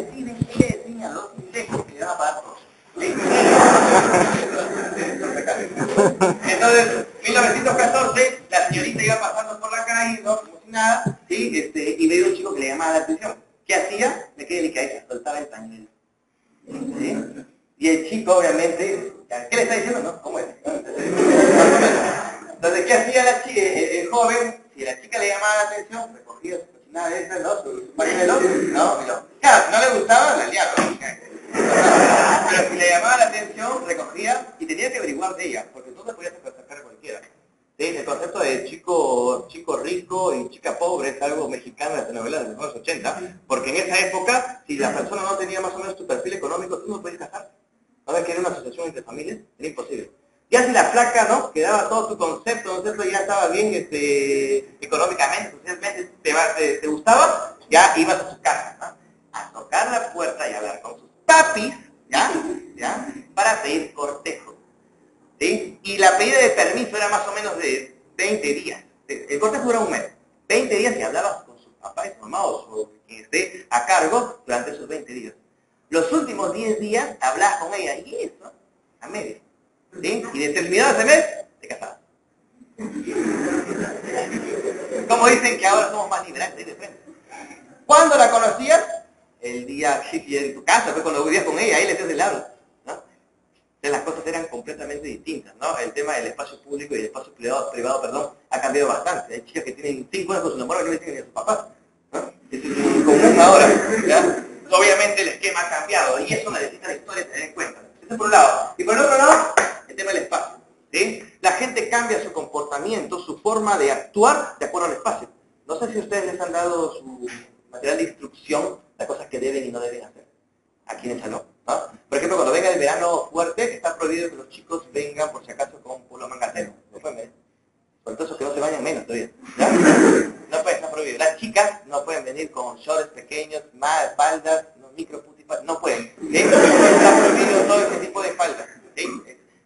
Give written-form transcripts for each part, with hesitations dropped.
deciden que ella enseña a los insectos que le van a pagar todos. ¿Sí? Entonces, 1914, la señorita iba pasando por la calle, ¿no? Como si nada, ¿sí? Y veía un chico que le llamaba la atención. ¿Qué hacía? Me quedé delicadita, soltaba el pañuelo. ¿Sí? Y el chico, obviamente, ¿qué le está diciendo? No, ¿cómo es? Entonces, ¿qué hacía el joven? Si la chica le llamaba la atención, recogía su cochinada de esa, ¿no? Su pañuelo, ¿no? Claro, si no le gustaba, la liaba, ¿no? Pero si le llamaba la atención, recogía y tenía que averiguar de ella, porque tú te podías acercar a cualquiera. ¿Sí? El concepto de chico rico y chica pobre es algo mexicano de las telenovelas de los años 80, porque en esa época, si la persona no tenía más o menos tu perfil económico, tú no podías casarte. ¿No ves que era una asociación entre familias? Era imposible. Ya si la flaca, ¿no? Quedaba todo tu concepto, ¿no es cierto? Ya estaba bien económicamente, socialmente, te gustaba, ya ibas a su casa, ¿no? A tocar la puerta y hablar con sus papis, ¿ya? Para pedir cortejo, ¿sí? Y la pedida de permiso era más o menos de 20 días. El cortejo dura un mes. 20 días y hablabas con sus papás y su mamá o quien esté a cargo durante esos 20 días. Los últimos 10 días hablabas con ella y eso, a medio. ¿Sí? Y de terminado ese mes, te casabas. Como dicen que ahora somos más liberales de frente. ¿Cuándo la conocías? El día que en tu casa, fue cuando vivías con ella, ahí le hacías el habla, ¿no? Entonces las cosas eran completamente distintas, ¿no? El tema del espacio público y el espacio privado, ha cambiado bastante. Hay chicas que tienen 5 años con su enamorado y no le dicen ni a sus papás, ¿no? Es común ahora, ¿ya? Obviamente el esquema ha cambiado y eso necesita la historia tener en cuenta. Eso por un lado. Y por el otro lado, el tema del espacio, ¿sí? La gente cambia su comportamiento, su forma de actuar de acuerdo al espacio. No sé si ustedes les han dado su material de instrucción de cosas que deben y no deben hacer. A quienes no, ¿no? Por ejemplo, cuando venga el verano fuerte, está prohibido que los chicos vengan, por si acaso, con polo mangatero. No pueden venir. Por eso que no se bañan menos todavía. ¿Ya? No puede, está prohibido. Las chicas no pueden venir con shorts pequeños, más faldas, micro putipas, no pueden. ¿Sí? Está prohibido todo ese tipo de faldas. ¿Sí?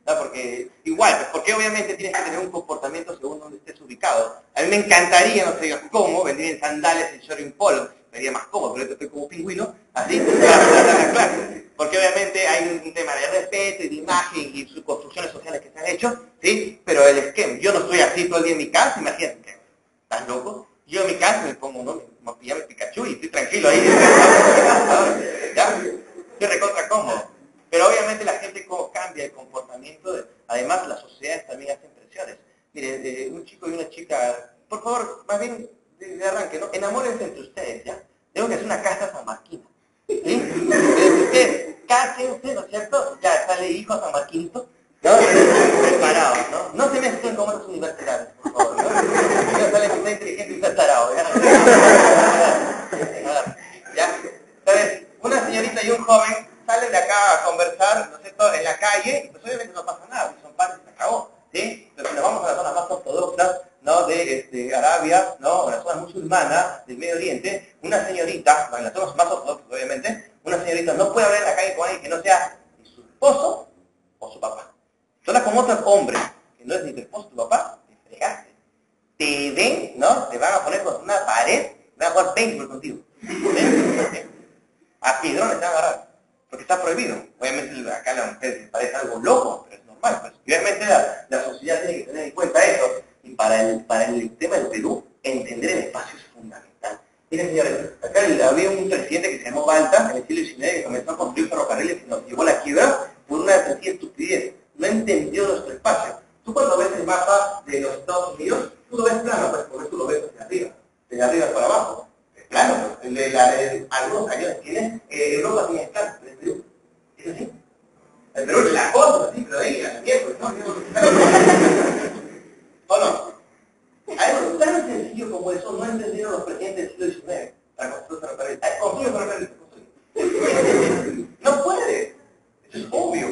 ¿No? Porque igual, pues, porque obviamente tienes que tener un comportamiento según donde estés ubicado. A mí me encantaría, no sé cómo, venir en sandalias, en short y en polo. Sería más cómodo, pero yo estoy como pingüino, así, para dar la clase. Porque obviamente hay un tema de respeto y de imagen y sus construcciones sociales que se han hecho, ¿sí? Pero el esquema, yo no estoy así todo el día en mi casa, imagínate, ¿estás loco? Yo en mi casa me pongo me pijama Pikachu y estoy tranquilo ahí, ¿ya? Estoy recontra cómodo. Pero obviamente la gente cambia el comportamiento, además las sociedades también hacen presiones. Mire, un chico y una chica, por favor, más bien de arranque, ¿no? Enamórense entre ustedes, ¿ya? Tengo que hacer una casa sanmarquina, ¿sí? Ustedes cásense, ¿no es cierto? Ya sale hijo sanmarquinito, ¿no? Preparados, ¿no? No se mezclen con otras universidades, por favor, ¿no? Ya sale que está inteligente y está tarado, ¿ya? ¿Ya? Entonces, una señorita y un joven salen de acá a conversar, ¿no es cierto?, en la calle, y pues obviamente no pasa nada, son padres, se acabó, ¿sí? Pero si nos vamos a las zonas más ortodoxas, ¿no?, de Arabia, ¿no?, o las zonas musulmanas del Medio Oriente, una señorita, en las zonas más ortodoxas obviamente, una señorita no puede hablar en la calle con alguien que no sea ni su esposo o su papá. Sola con otro hombre, que no es ni tu esposo o tu papá, te fregaste. Te ven, ¿no?, te van a poner con una pared, van a jugar béisbol contigo. ¿Sí? A piedrones te van a agarrar. Porque está prohibido. Obviamente acá la mujer parece algo loco, pero es normal. Pues. Y obviamente la sociedad tiene que tener en cuenta eso. Y para el tema del Perú, entender el espacio es fundamental. Miren, señores, acá había un presidente que se llamó Balta en el siglo XIX que comenzó a construir ferrocarriles y nos llevó a la quiebra por una sencilla estupidez. No entendió nuestro espacio. Tú cuando ves el mapa de los Estados Unidos, tú lo ves plano, pues porque tú lo ves hacia arriba. De arriba para abajo. Claro, algunos cañones tienen, Europa tiene escala, el Perú. ¿Es así? El Perú es la cosa, sí, pero ahí, a la miércoles, ¿no? ¿O no? Algo tan sencillo como eso no entendieron los presidentes del siglo XIX para construir ferrocarriles. Construye ferrocarriles, construye. No puede. Eso es obvio,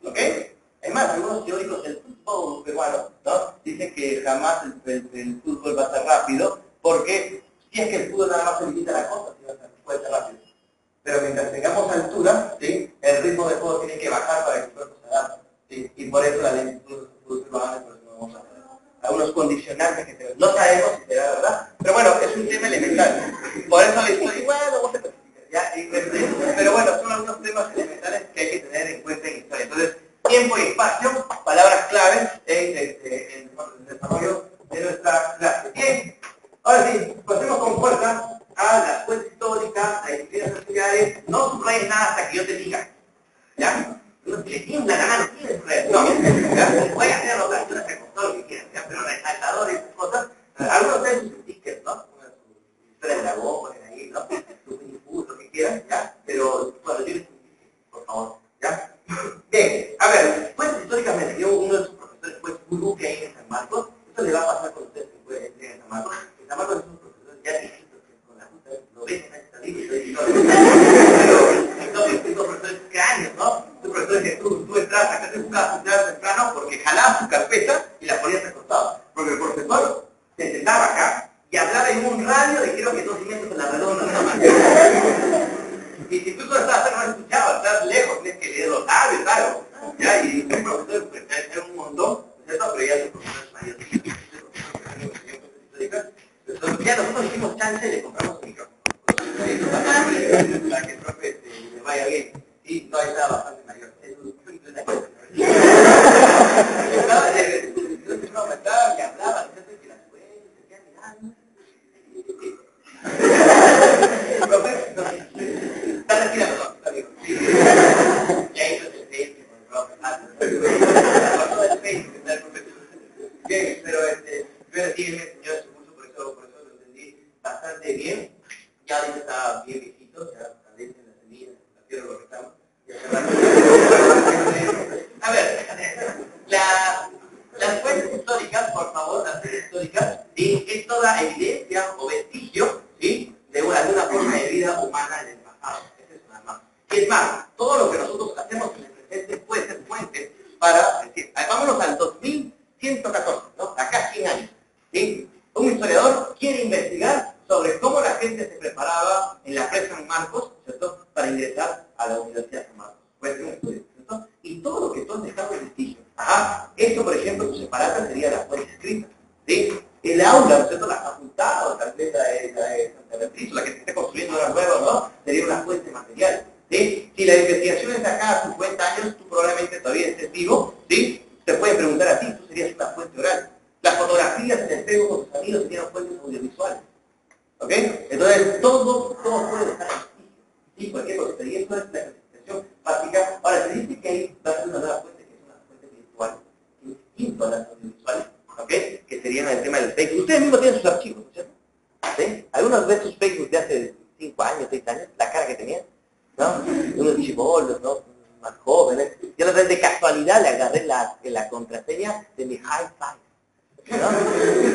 ¿ok? Es más, algunos teóricos del fútbol peruano, ¿no?, dicen que jamás el fútbol va a ser rápido porque si es que el fútbol nada más se limita a la costa, puede ser rápido. Pero mientras tengamos altura, ¿sí?, el ritmo de juego tiene que bajar para que el cuerpo se adapte. ¿Sí? Y por eso la ley de fútbol peruano, por eso no vamos a hacer algunos condicionantes que no sabemos si será verdad. Pero bueno, es un tema elemental. Por eso le estoy, bueno, vos te ya, temas elementales que hay que tener en cuenta en historia. Entonces, tiempo y espacio, palabras claves en el desarrollo de nuestra clase. Bien, ahora sí, pasemos con fuerza a las fuentes históricas, las disciplinas terciarias. No subrayes nada hasta que yo te diga. ¿Ya? No te tiembla la mano, ¿quién es? No, ¿ya? Voy a hacer anotaciones con todo lo que quieran, ¿ya? Pero resaltadores y esas cosas, algunos de sus stickers, ¿no? Su historia de la voz, ponen ahí, ¿no? Su minifut, lo que quieran, ¿ya? Pero, bueno, yo les por favor, ¿ya? Bien, a ver, fuentes históricamente, yo uno de sus profesores fue Guru, que hay en San Marcos. Esto le va a pasar con ustedes en San Marcos. En San Marcos es un profesor ya viejitos, que con la puta lo ven en esta libro, pero estos profesores cráneos, ¿no? Estos profesores que tú entras, acá te buscabas temprano porque jalabas tu carpeta y la ponías al costado. Porque el profesor se sentaba acá y hablaba en un radio de creo que 2 metros en la redonda, nada más. Y si tú no estabas no escuchabas, estás lejos, tienes que leer los labios, algo. ¿Ya? Y un profesor, pues, era un montón, ¿cierto? Pero ya son profesores mayores. Entonces, ya nosotros hicimos chance y le compramos un micrófono. Para que el profe le vaya bien. Sí, no, estaba bastante mayor. Estaba que hablaba, que las puertas, que mirando. Está tranquila, perdón, está bien. Ya hizo el Facebook con el profe. Pasó el Facebook, está el profesor. Bien, pero sí, él me enseñó ese curso, por eso lo entendí bastante bien. Ya ahorita está bien viejito, ya también en la semilla, la tierra lo que estamos. A ver, las fuentes históricas, por favor, las fuentes históricas, ¿sí? Es toda evidencia o vestigio, ¿sí? De alguna forma de vida humana en el pasado. Eso es nada más. Y es más, todo lo que nosotros hacemos en el presente puede ser fuente para decir, vámonos al 2114, ¿no? Acá 100 años, ¿sí? Un historiador quiere investigar sobre cómo la gente se preparaba en la presa San Marcos, ¿cierto? Para ingresar a la Universidad de San Marcos. Puede ser un estudio, ¿cierto? Y todo lo que tú has dejado en vestigio. Ajá, esto, por ejemplo, tu separata sería la fuente escrita, ¿sí? El aula, ¿no es cierto? La facultad o tal vez la de Santa Beatriz, la que se esté construyendo ahora nueva, ¿no? Sería una fuente material, ¿sí? Si la investigación es de acá a 50 años, tú probablemente todavía estés vivo, ¿sí? Te pueden preguntar a ti, tú serías una fuente oral. Las fotografías en el espejo con tus amigos serían fuentes audiovisuales. ¿Ok? Entonces, todo puede estar en vestigio. ¿Sí? ¿Por qué? Porque esto es la clasificación básica. Ahora, se dice que ahí va a ser una nueva fuente, que es una fuente virtual, distinto a las audiovisuales, ¿ok? Que serían el tema del Facebook. Ustedes mismos tienen sus archivos, ¿no es cierto? ¿Sí? Algunos ven sus Facebook de hace 5 años, 6 años, la cara que tenían, ¿no? Unos chibolos, ¿no? Más jóvenes. Yo la vez de casualidad le agarré la contraseña de mi hi-fi. ¿No?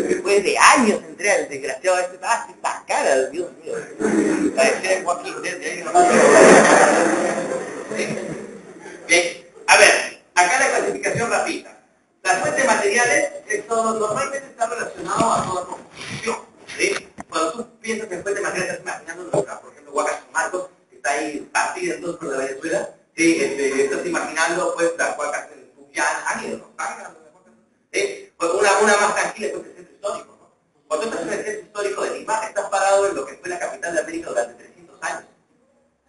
Después de años entré al desgraciado esta cara, Dios mío. Parecía Joaquín, bien, a ver, acá la clasificación rapidita. Las fuentes materiales, esto normalmente está relacionado a toda composición, ¿sí? Cuando tú piensas en fuentes materiales, estás imaginando nuestra, por ejemplo, Huacas San Marcos, que está ahí partida en dos por la Venezuela, ¿sí? Estás imaginando, pues, las Huacas en Fujian, han ido, ¿no? Pues una más tranquila es el centro histórico, ¿no? Cuando tú estás en el centro histórico de Lima, estás parado en lo que fue la capital de América durante 300 años,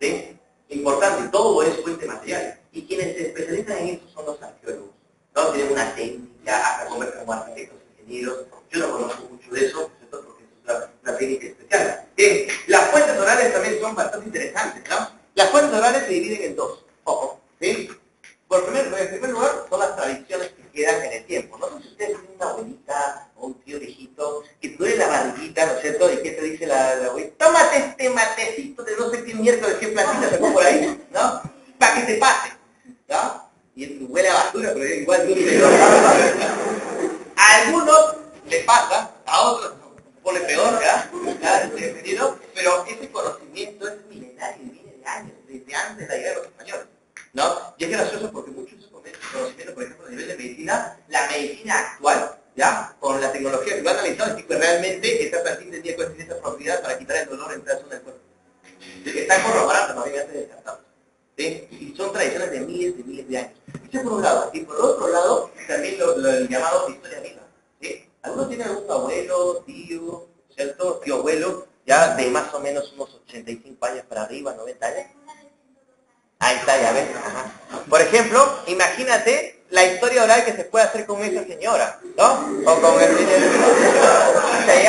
¿sí? Importante, todo es fuente material. Y quienes se especializan en eso son los arqueólogos, ¿no? Tienen una técnica, hasta conversan como arquitectos, ingenieros. Yo no conozco mucho de eso, ¿cierto? Porque es una técnica especial. Bien, las fuentes orales también son bastante interesantes, ¿no? Las fuentes orales se dividen en dos, ojo, ¿sí? En primer lugar, son las tradiciones que quedan en el tiempo. No sé si ustedes tienen una abuelita o un tío viejito que te duele la barriguita, ¿no es cierto? ¿Y qué te dice la abuelita? Tómate este matecito de no sé qué miércoles, qué platita sacó por ahí, ¿no? Para que te pase, ¿no? Y huele a basura, pero igual duele. A algunos le pasa, a otros pone peor, ¿verdad? Pero ese conocimiento es milenario, viene de años, desde antes de la llegada de los españoles, ¿no? Y es gracioso porque muchos de esos conocimientos, por ejemplo, a nivel de medicina, la medicina actual, ¿ya? Con la tecnología que lo han analizado, es que realmente esta plantilla tenía esa propiedad para quitar el dolor en pedazos del cuerpo. Están corroborando, más bien antes de descartarlos, ¿sí? Y son tradiciones de miles de años. Eso por un lado. Y por otro lado, también el llamado historia viva, ¿sí? Algunos tienen algún abuelo, tío, ¿cierto? Tío abuelo, ya de más o menos unos 85 años para arriba, 90 años. Ahí está, ya ves. Ajá. Por ejemplo, imagínate la historia oral que se puede hacer con esa señora, ¿no? O con el o sea,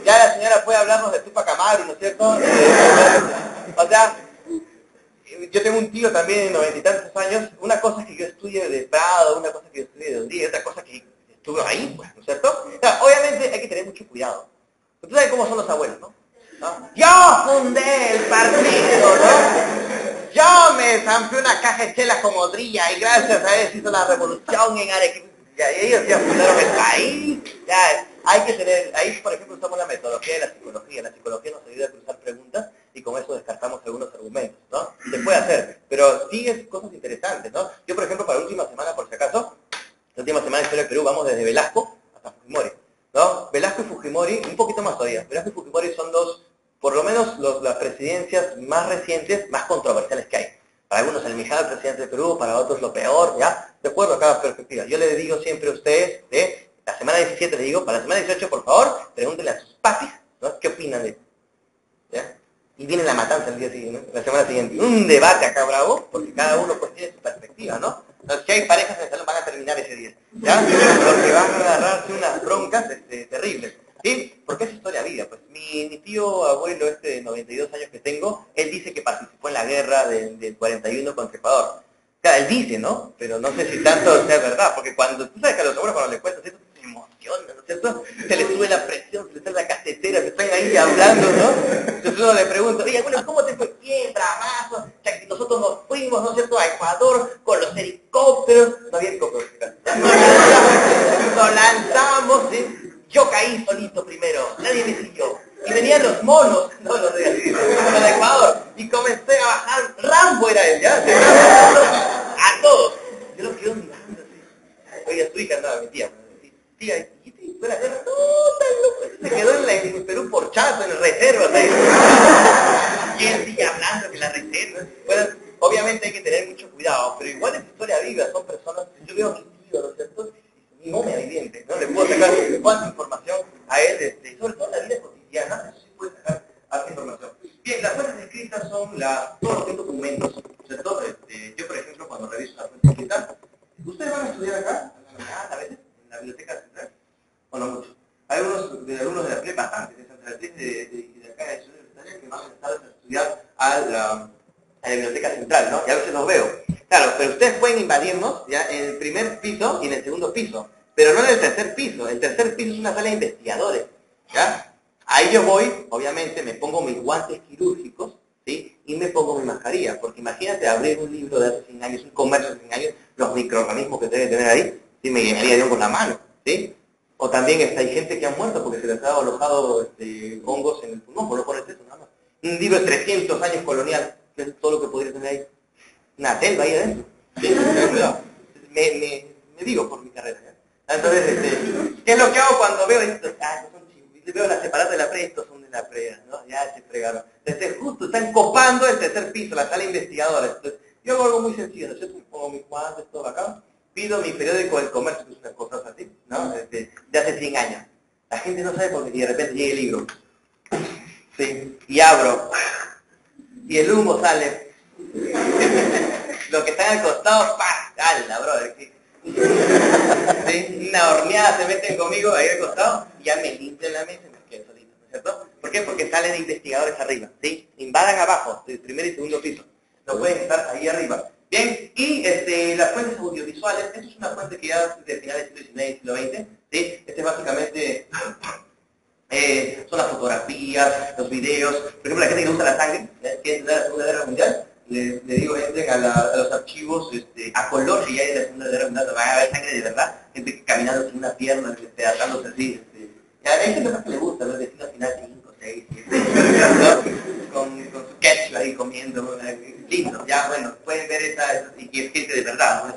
ya la señora puede hablarnos de Tupac Amaru, ¿no es cierto? O sea, yo tengo un tío también de 90 y tantos años, una cosa es que yo estudie de Prado, una cosa es que yo estudie de Undía, otra cosa que estuve ahí, pues, ¿no es cierto? O sea, obviamente hay que tener mucho cuidado. Tú sabes cómo son los abuelos, ¿no? Yo fundé el partido, ¿no? Yo me zampé una caja de chelas con Odría y gracias a eso hizo la revolución en Arequipa. Y ellos ya fundaron el país. Ya, hay que tener, ahí por ejemplo usamos la metodología de la psicología. La psicología nos ayuda a cruzar preguntas y con eso descartamos algunos argumentos, ¿no? Se puede hacer, pero sí es cosas interesantes, ¿no? Yo por ejemplo para la última semana, por si acaso, la última semana de Historia del Perú vamos desde Velasco hasta Fujimori, ¿no? Velasco y Fujimori, un poquito más todavía. Velasco y Fujimori son dos, por lo menos las presidencias más recientes, más controversiales que hay. Para algunos el mejor presidente de Perú, para otros lo peor, ¿ya? De acuerdo a cada perspectiva. Yo les digo siempre a ustedes, la semana 17 les digo, para la semana 18, por favor, pregúntenle a sus papis, ¿no? ¿Qué opinan de esto? ¿Ya? Y viene la matanza el día siguiente, ¿no? La semana siguiente. Un debate acá bravo, porque cada uno pues tiene su perspectiva, ¿no? Entonces, si hay parejas en el salón van a terminar ese día, ¿ya? Porque van a agarrarse unas broncas terribles. ¿Sí? Porque es historia viva. Pues mi tío abuelo de 92 años que tengo, él dice que participó en la guerra del 41 contra Ecuador. O sea, él dice, ¿no? Pero no sé si tanto sea verdad, porque cuando, tú sabes que a los abuelos cuando les cuentas esto, se emocionan, ¿no es cierto? Se les sube la presión, se les sale la casetera, se están ahí hablando, ¿no? Entonces uno le pregunta, oye, abuelo, ¿cómo te fue? Bien, bravazo, o sea, que nosotros nos fuimos, ¿no es cierto?, a Ecuador con los helicópteros, no había helicópteros, nos lanzamos, ¿sí? Yo caí solito primero, nadie me siguió. Y venían los monos, no los de Ecuador, y comencé a bajar, Rambo era él, ¿ya? A todos. Yo lo quedo mirando así. Oye, su hija andaba, mi tía. Tía, ¿y te fue la guerra? No, tan loco. Se quedó en Perú por chato, en reservas. Y él sigue hablando que la reserva. Bueno, obviamente hay que tener mucho cuidado, pero igual es historia viva, son personas, yo veo a mi tío, ¿no es cierto? No me evidente, ¿no? Le puedo sacar cuánta información a él, sobre todo en la vida cotidiana, eso sí puede sacar harta información. Bien, las fuentes escritas son todos los documentos, ¿cierto? Yo, por ejemplo, cuando reviso la fuente escrita, ¿ustedes van a estudiar acá? A veces, en la biblioteca central, o no mucho. Hay alumnos de la PRE, bastantes, de Santa Beatriz y de acá de Ciudad Universitaria, que van a estar a estudiar a la biblioteca central, ¿no? Y a veces los veo. Claro, pero ustedes pueden invadirnos ya en el primer piso y en el segundo piso, pero no en el tercer piso. El tercer piso es una sala de investigadores, ¿ya? Ahí yo voy, obviamente, me pongo mis guantes quirúrgicos, ¿sí? Y me pongo mi mascarilla, porque imagínate abrir un libro de hace 100 años, un comercio de 100 años, los microorganismos que debe tener ahí, ¿sí? Me llenaría yo con la mano, ¿sí? O también hay gente que ha muerto porque se les ha alojado hongos en el pulmón, por lo pones eso, nada más. Un libro de 300 años colonial, que es todo lo que podría tener ahí. Una selva ahí adentro. ¿Sí? Me digo por mi carrera. ¿Ya? Entonces, ¿qué es lo que hago cuando veo esto? Veo las separadas de la PRE, estos son de la PRE, ¿no? Ya se fregaron. Entonces, justo están copando el tercer piso, la sala investigadora. Entonces, yo hago algo muy sencillo, ¿no es cierto? Pongo mis guantes, todo acá, pido mi periódico del comercio, que es una cosa así, ¿no? De hace 100 años. La gente no sabe por qué, y de repente llega el libro. Sí, y abro. Y el humo sale. Lo que está al costado, ¡pah! ¡Hala, brother! ¿Sí? Una horneada se meten conmigo ahí al costado y ya me limpian la mesa y me quedo solito, ¿no es cierto? ¿Por qué? Porque salen investigadores arriba, ¿sí? Invadan abajo, el primer y segundo piso. No pueden estar ahí arriba. Bien, y las fuentes audiovisuales, esta es una fuente que ya es de finales del siglo XIX y siglo XX, ¿sí? Este básicamente son las fotografías, los videos. Por ejemplo, la gente que usa la sangre, que es de la Segunda Guerra Mundial, le digo, entren a los archivos a color, que ya es de la Segunda Guerra Mundial, van a ver sangre de verdad, gente caminando sin una pierna, atándose así. Hay gente más que le gusta, ¿no? Decir al final 5, 6, 7, ¿no? con su ketchup ahí comiendo, lindo, ya bueno, pueden ver esa y es gente de verdad,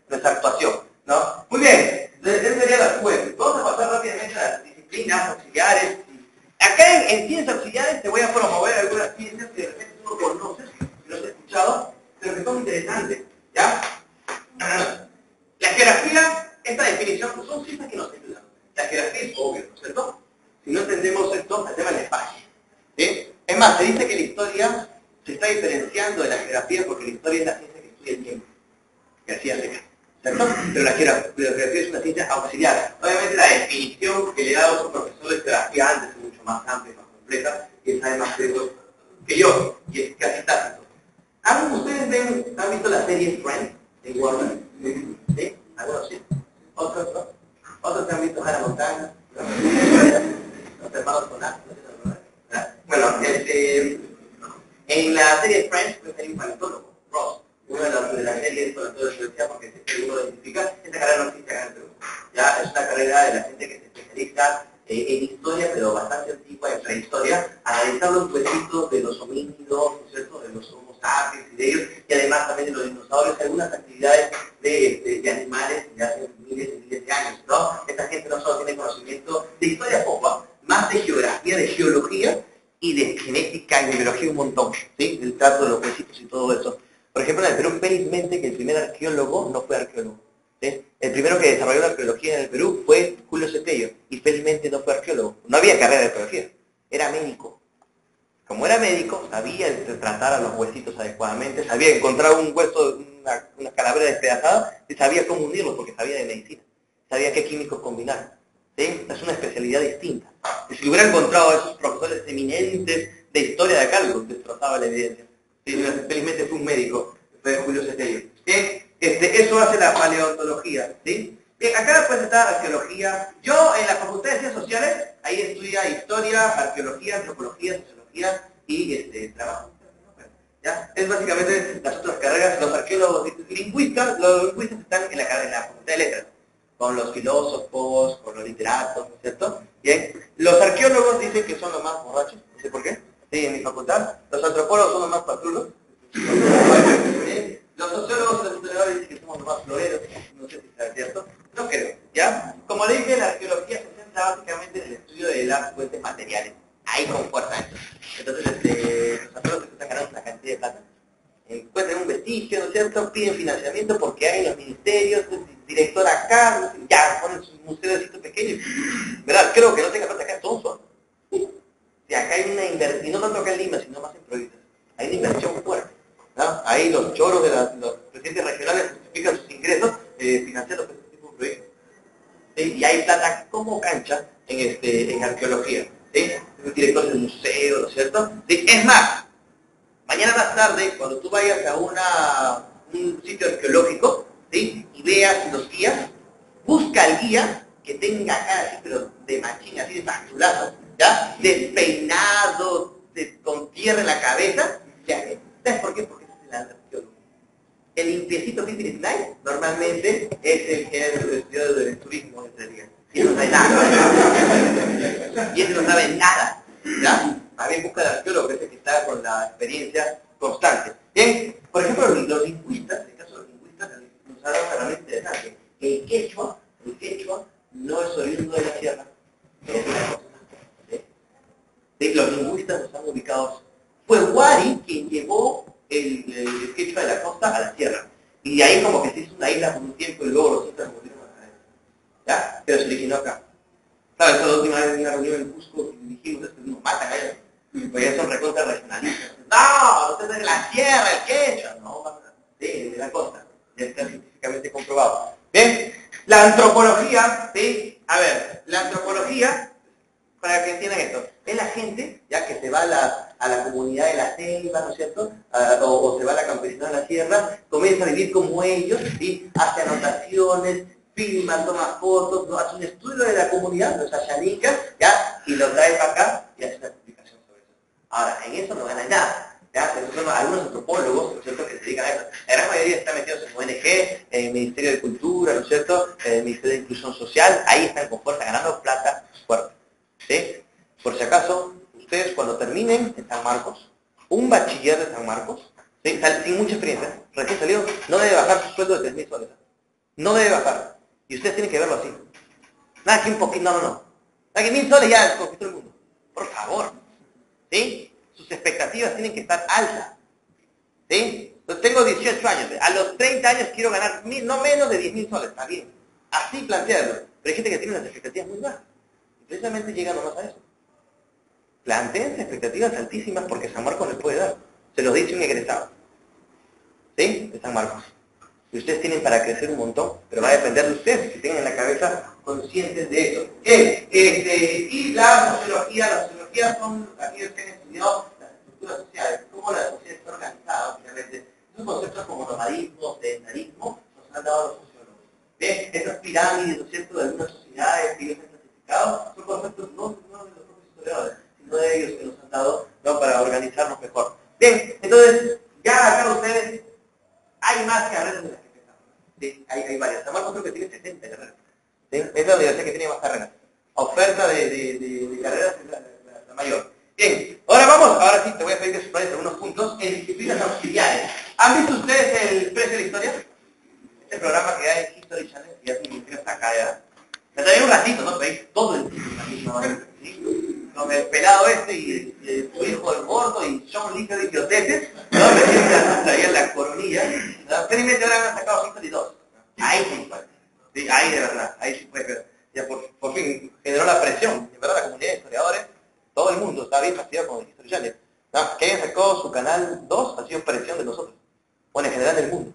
no es actuación, ¿no? Muy bien, esa sería la fuente. Vamos a pasar rápidamente a las disciplinas auxiliares. Acá en ciencias auxiliares te voy a promover algunas ciencias que de repente tú no conoces, que no has escuchado, pero que son interesantes, ¿ya? La geografía, esta definición, pues son ciencias que nos ayudan. La geografía es obvio, ¿no es cierto? Si no entendemos esto, el tema del espacio, ¿sí? Es más, se dice que la historia se está diferenciando de la geografía porque la historia es la ciencia que estudia el tiempo, que así hace, ¿cierto? Pero la geografía es una ciencia auxiliar. Obviamente la definición que le ha dado su profesor de geografía antes es mucho más amplia, más completa, y él sabe más de eso que yo, y es casi tácito. ¿Ustedes han visto la serie Friends en Warner? ¿Sí? Algunos sí. Otros no. Otros han visto Hannah Montana. Los hermanos con A. Bueno, en la serie Friends pues, hay un paleontólogo, Ross. Una de las series, sobre todo yo decía, porque uno lo identifica, esta carrera no existe acá en Perú. Ya es una carrera de la gente que se especializa en historia, pero bastante antigua, en prehistoria, analizar los huesitos de los homínidos, ¿no es cierto?, de los homo sapiens y de ellos, y además también de los dinosaurios, algunas actividades de animales de hace miles y miles de años, ¿no? Esta gente no solo tiene conocimiento de historia poco, más de geografía, de geología y de genética y de biología un montón, ¿sí? El trato de los huesitos y todo eso. Por ejemplo, en el Perú, felizmente, que el primer arqueólogo no fue arqueólogo. ¿Sí? El primero que desarrolló la arqueología en el Perú fue Julio Cetello, y felizmente no fue arqueólogo. No había carrera de arqueología, era médico. Como era médico, sabía tratar a los huesitos adecuadamente, sabía encontrar un hueso, una calavera despedazada, y sabía cómo unirlos porque sabía de medicina, sabía qué químicos combinar. ¿Sí? Es una especialidad distinta. Y si hubiera encontrado a esos profesores eminentes de historia de acá, los destrozaba la evidencia. ¿Sí? Felizmente fue un médico, fue Julio Cetello. ¿Sí? Eso hace la paleontología, ¿sí? Acá después está arqueología. Yo en la Facultad de Ciencias Sociales, ahí estudia historia, arqueología, antropología, sociología y trabajo. ¿Ya? Es básicamente las otras carreras. Los arqueólogos lingüistas, los lingüistas están en la Facultad de Letras, con los filósofos, con los literatos, ¿no es cierto? Bien. Los arqueólogos dicen que son los más borrachos, no sé por qué. Sí, en mi facultad. Los antropólogos son los más patrulos. Los sociólogos y los historiadores dicen que somos los más floreros, no sé si está cierto, no creo, ¿ya? Como le dije, la arqueología se centra básicamente en el estudio de las fuentes materiales, ahí con fuerza. Entonces, los arqueólogos que están ganando una cantidad de plata, encuentran un vestigio, ¿no es cierto?, piden financiamiento porque hay en los ministerios, director acá, no sé, ya, ponen su museo pequeño, ¿verdad? Creo que no tenga plata acá en Thompson. Y acá hay una inversión, no tanto acá en Lima, sino más en provincias, hay una inversión fuerte. ¿No? Ahí los choros de los presidentes regionales justifican sus ingresos financiando este tipo de proyectos. ¿Sí? Y hay plata como cancha en arqueología. ¿Sí? Directores de museo, ¿no es cierto? ¿Sí? Es más, mañana más tarde, cuando tú vayas a un sitio arqueológico, ¿sí?, y veas los guías, busca al guía que tenga cara así, pero de machín, así de facturazo, ¿ya? Despeinado, con tierra en la cabeza. ¿Sabes por qué? Porque es el arqueólogo. El limpiecito que tiene Snide normalmente es el que es estudiado del turismo de 3 días. Y no sabe nada. Y ese no sabe nada. ¿Ya? También busca el arqueólogo, que es el que está con la experiencia constante. Bien, por ejemplo, los lingüistas, en el caso de los lingüistas, nos ha dado una herramienta interesante. El quechua no es oriundo de la sierra, es de la costa. ¿Sí? Los lingüistas están ubicados. Fue Wari quien llevó el quechua de la costa a la sierra. Y de ahí como que se hizo una isla por un tiempo y luego los otros volvieron a caer. ¿Ya? Pero se originó acá. ¿Sabes? La última vez en una reunión en Cusco dijimos esto, nos matan a ellos. Pues ya son recontra regionalistas. No, ustedes es de la sierra, el quechua. No, de la costa. Ya está científicamente comprobado. ¿Bien? La antropología, ¿sí? A ver, la antropología, para que entiendan esto, es la gente, ya que se va a la comunidad de la selva, ¿no es cierto? O se va a la campesinada de la sierra, comienza a vivir como ellos, ¿sí? Hace anotaciones, filma, toma fotos, ¿no? Hace un estudio de la comunidad, los ayanicas, ¿ya? Y lo trae para acá y hace una publicación sobre eso. Ahora, en eso no gana nada. ¿Ya? Son algunos antropólogos, ¿no es cierto?, que se dedican a eso. La gran mayoría están metidos en ONG, en el Ministerio de Cultura, ¿no es cierto?, en el Ministerio de Inclusión Social, ahí están con fuerza ganando plata fuerte. ¿Sí? Por si acaso, ustedes cuando terminen en San Marcos, un bachiller de San Marcos, ¿sí?, sin mucha experiencia, recién salido, no debe bajar su sueldo de 3.000 soles. No debe bajar. Y ustedes tienen que verlo así. Nada que un poquito, no. Nada que 1.000 soles ya conquistó el mundo. Por favor. ¿Sí? Sus expectativas tienen que estar altas. ¿Sí? Yo tengo 18 años. A los 30 años quiero ganar no menos de 10.000 soles. Está bien. Así plantearlo. Pero hay gente que tiene unas expectativas muy bajas. Y precisamente llegan nomás a eso. Planteen expectativas altísimas porque San Marcos les puede dar. Se los dice un egresado, ¿sí? De San Marcos. Y ustedes tienen para crecer un montón, pero va a depender de ustedes, que tengan en la cabeza conscientes de eso. Y la sociología son aquellos que han estudiado las estructuras sociales, cómo la sociedad está organizada, obviamente. Esos conceptos como nomadismo, sedentarismo, nos han dado los sociólogos. ¿Bien? Esas pirámides, ¿no es cierto?, de algunas sociedades que ellos han clasificado, son conceptos no de los propios historiadores, sino de ellos que nos han dado, ¿no?, para organizarnos mejor. Bien, entonces, ya acá ustedes, hay más carreras de las que pensamos. Sí, hay varias. San Marcos creo que tiene 70 carreras. ¿Sí? Es la universidad que tiene más carreras. Oferta de carreras es la mayor. Bien, ahora sí te voy a pedir que subrayes algunos puntos en disciplinas auxiliares. ¿Han visto ustedes el precio de la historia? Este programa que hay en History Channel, que ya tiene hasta acá ya. Me traía un ratito, ¿no? Veis todo el tiempo la misma manera, ¿sí? Con el pelado este y su hijo el gordo y John Licker y Diotetes, ¿no? Me traía la coronilla. Felizmente ahora han sacado History 2. Ahí sí, pues. Sí, ahí de verdad, ahí sí puede. Ya por fin generó la presión. En verdad la comunidad de historiadores, todo el mundo está bien fastidiado con el History Channel. ¿No? Que hayan sacado su canal 2 ha sido presión de nosotros. Bueno, en general del mundo.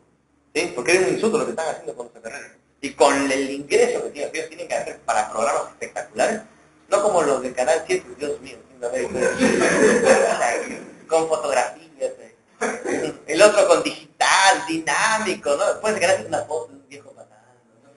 ¿Sí? Porque es un insulto lo que están haciendo con nuestra carrera. Y con el ingreso que ellos tienen que hacer para programas espectaculares, no como los del Canal 7, Dios mío, con fotografías, el otro con digital, dinámico, ¿no? Después de que haces una foto de un viejo matando, ¿no?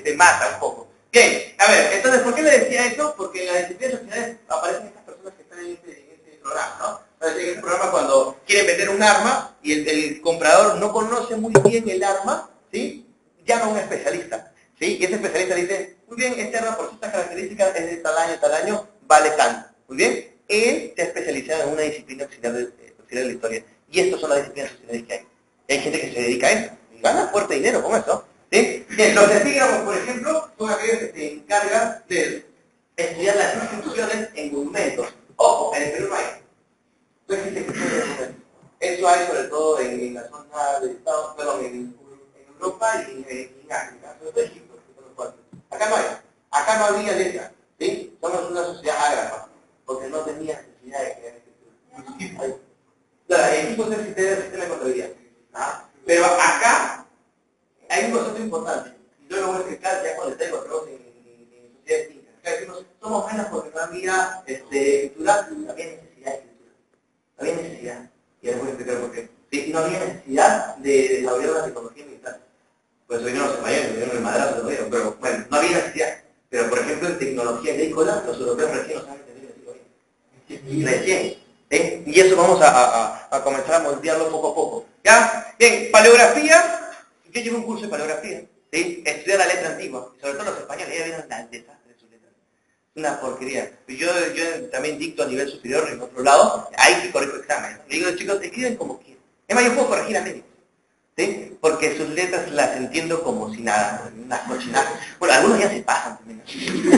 Te mata un poco. Bien, a ver, entonces, ¿por qué le decía eso? Porque en las disciplinas sociales aparecen estas personas que están en este programa, ¿no? En este programa cuando quieren vender un arma y el comprador no conoce muy bien el arma, ¿sí? Llama a un especialista, ¿sí? Y ese especialista dice, muy bien, este arma por estas características es de tal año, vale tanto, muy bien. Él se ha especializado en una disciplina auxiliar de la historia. Y estas son las disciplinas sociales que hay. Y hay gente que se dedica a eso. Y gana fuerte dinero con eso, ¿sí? Bien, los epígrafos, por ejemplo, son aquellos que se encargan de estudiar las inscripciones en monumentos. Ojo, en el Perú no hay. No existe que eso hay sobre todo en la zona de Estados, perdón, en Europa y en África, sobre todo Egipto, que son los cuatro. Acá no hay, acá no había letra, ¿sí? Somos una sociedad ágrafa, porque no tenía necesidad de crear escritura. Claro, en Egipto se sistema de contabilidad, ¿ah? Pero acá hay un concepto importante, y yo lo voy a explicar ya cuando tengo otros en sociedades distintas. Acá decimos, somos menos porque no había escritura, no había necesidad de escritura. No había necesidad, y ahora voy a explicar por qué. Sí, no había necesidad de desarrollar una tecnología militar. Pues hoy no se vayan, me dieron el madrazo, lo dieron, pero bueno, no había necesidad. Pero por ejemplo en tecnología agrícola, los europeos recién lo saben entender el siglo XX. Recién. Y eso vamos a comenzar a moldearlo poco a poco. ¿Ya? Bien, paleografía. Yo llevo un curso de paleografía. ¿Sí? Estudiar la letra antigua. Y sobre todo los españoles, ya vieron las desastres de sus letras. Una porquería. Yo también dicto a nivel superior en otro lado, ahí sí corrijo exámenes. Le digo, chicos, escriben como quieran. Es más, yo puedo corregir a médicos, ¿sí? Porque sus letras las entiendo como si nada, unas cochinadas. Bueno, algunos ya se pasan también.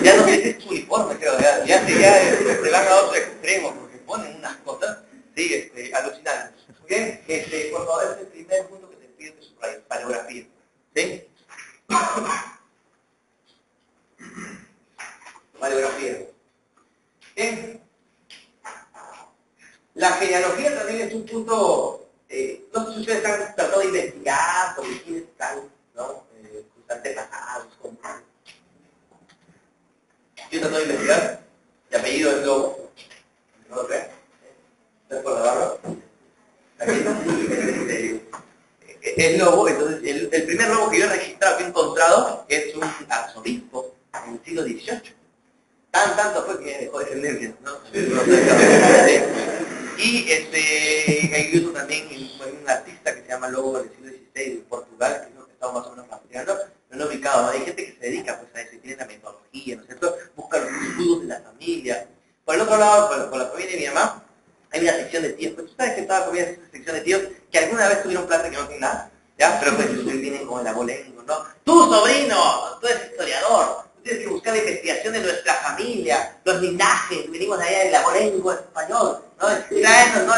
Ya no sé si es su uniforme, creo, ya se van a otro extremo, porque ponen unas cosas, sí, alucinantes. ¿Bien? Por favor, es el primer punto que te pido que subrayes, paleografía. ¿Sí? Paleografía. Bien. La genealogía también es un punto, no sé si ustedes han tratado de investigar sobre quiénes están, ¿no? Sus antepasados, cómo. Yo he tratado de investigar, mi apellido es Lobo, ¿no lo creen? ¿No es por la barba? Aquí está. Es Lobo, entonces el primer lobo que yo he registrado, que he encontrado, es un arzobispo en el siglo XVIII. Tanto fue que dejó descendencia, ¿no? Y incluso también un artista que se llama Lobo del siglo XVI de Portugal, que es lo que estamos más o menos rastreando, no lo he ubicado, ¿no? Hay gente que se dedica pues, a eso, y tiene la metodología, ¿no es cierto? Busca los escudos de la familia. Por el otro lado, por la familia de mi mamá, hay una sección de tíos, pues tú sabes que toda la familia es una sección de tíos que alguna vez tuvieron plata que no tienen nada, ¿ya? Pero pues ustedes vienen con el abolengo, ¿no? ¡Tú, sobrino! ¡Tú eres historiador! Tienes que buscar la investigación de nuestra familia, los linajes, venimos de allá del abolengo español, ¿no? Traernos, ¿no?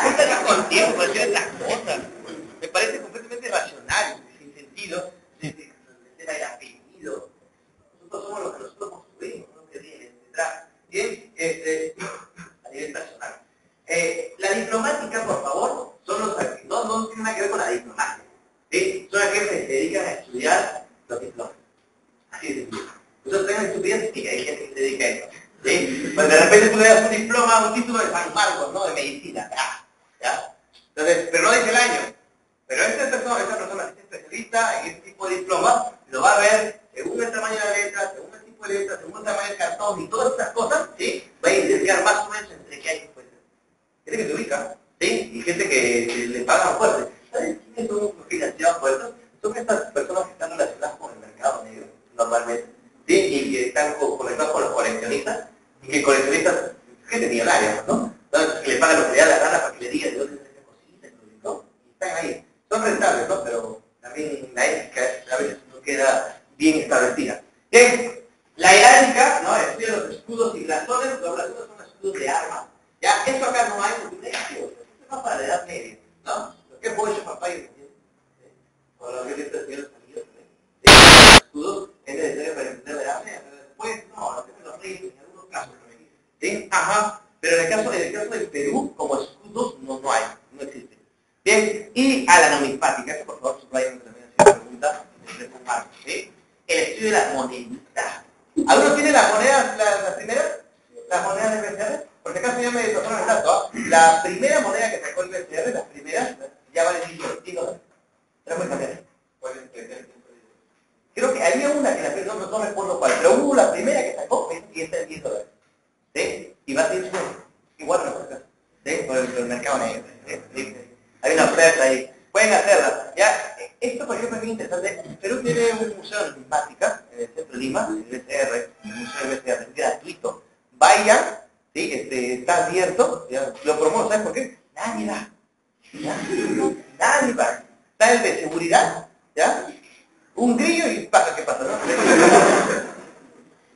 Espérate con tiempo para hacer otras cosas. Me parece completamente racional, sin sentido, el tema del apellido. Nosotros somos los que nosotros construimos, no que viene detrás. Bien, a nivel nacional. La diplomática, por favor, son los no tiene nada que ver con la diplomacia. ¿Sí? Son aquellos que se dedican a estudiar los diplomas. Así de sencillo. Nosotros tenemos estudiantes y hay gente que se dedica a eso. ¿Sí? Pues de repente tú le das un diploma, un título de San Marcos, ¿no? De medicina. ¿Ya? Entonces, pero no dice el año. Pero esta persona que es especialista en este tipo de diploma, lo va a ver según el tamaño de la letra, según el tipo de letra, según el tamaño del cartón y todas estas cosas, ¿sí? Va a identificar más o menos entre qué años puede ser. Gente que se ubica, ¿sí? Y gente que le pagan fuerte. ¿Sabes quiénes son los financiados fuertes? Son estas personas que están relacionadas con el mercado negro, normalmente. ¿Sí? Y que están conectados con los coleccionistas, y que coleccionistas, gente millonaria, ¿no? Entonces, que le pagan lo que le da la gana para que le diga de dónde se hace cositas, ¿no? Y están ahí. Son rentables, ¿no? Pero también la ética a veces no queda bien establecida. Bien, la heráldica, ¿no? Estudia los escudos y blasones. Los blasones son escudos de armas. Ya, eso acá no hay porque no hay activos. Esto es más para la Edad Media, ¿no? Lo que es bollo, papá y o lo que es el señor salido, los escudos es necesario para entender la Edad Media, pero después, no, lo que es los reyes en algunos casos también. ¿Sí? Ajá. Pero en el caso del Perú, como escudos, no hay, no existen. Bien, y a la numismática, que por favor subrayen también si me pregunta, ¿sí? El estudio de las moneditas. ¿Alguno tiene las monedas, las primeras? ¿Las monedas de BCR? Porque acá se llama de tocar el dato, ¿eh? La primera moneda que sacó el BCR, las primeras, ya vale 10 dólares. ¿Era muy cambiar? Creo que había una que no recuerdo cuál, pero hubo la primera que sacó y está en 10 dólares. ¿Sí? Y va a seguir igual no por acá. ¿Sí? Por el mercado negro. ¿Sí? Hay una oferta ahí. Pueden hacerla. ¿Ya? Esto, por ejemplo, es muy interesante. Perú tiene un museo de numismática en el centro de Lima, el BCR, el museo del BCR, es gratuito. Vayan, ¿sí? Está abierto. ¿Ya? Lo promuevo, ¿sabes por qué? Nadie va. ¿Ya? Nadie va. Está el de seguridad, ¿ya? Un grillo y pasa, ¿qué pasa, no?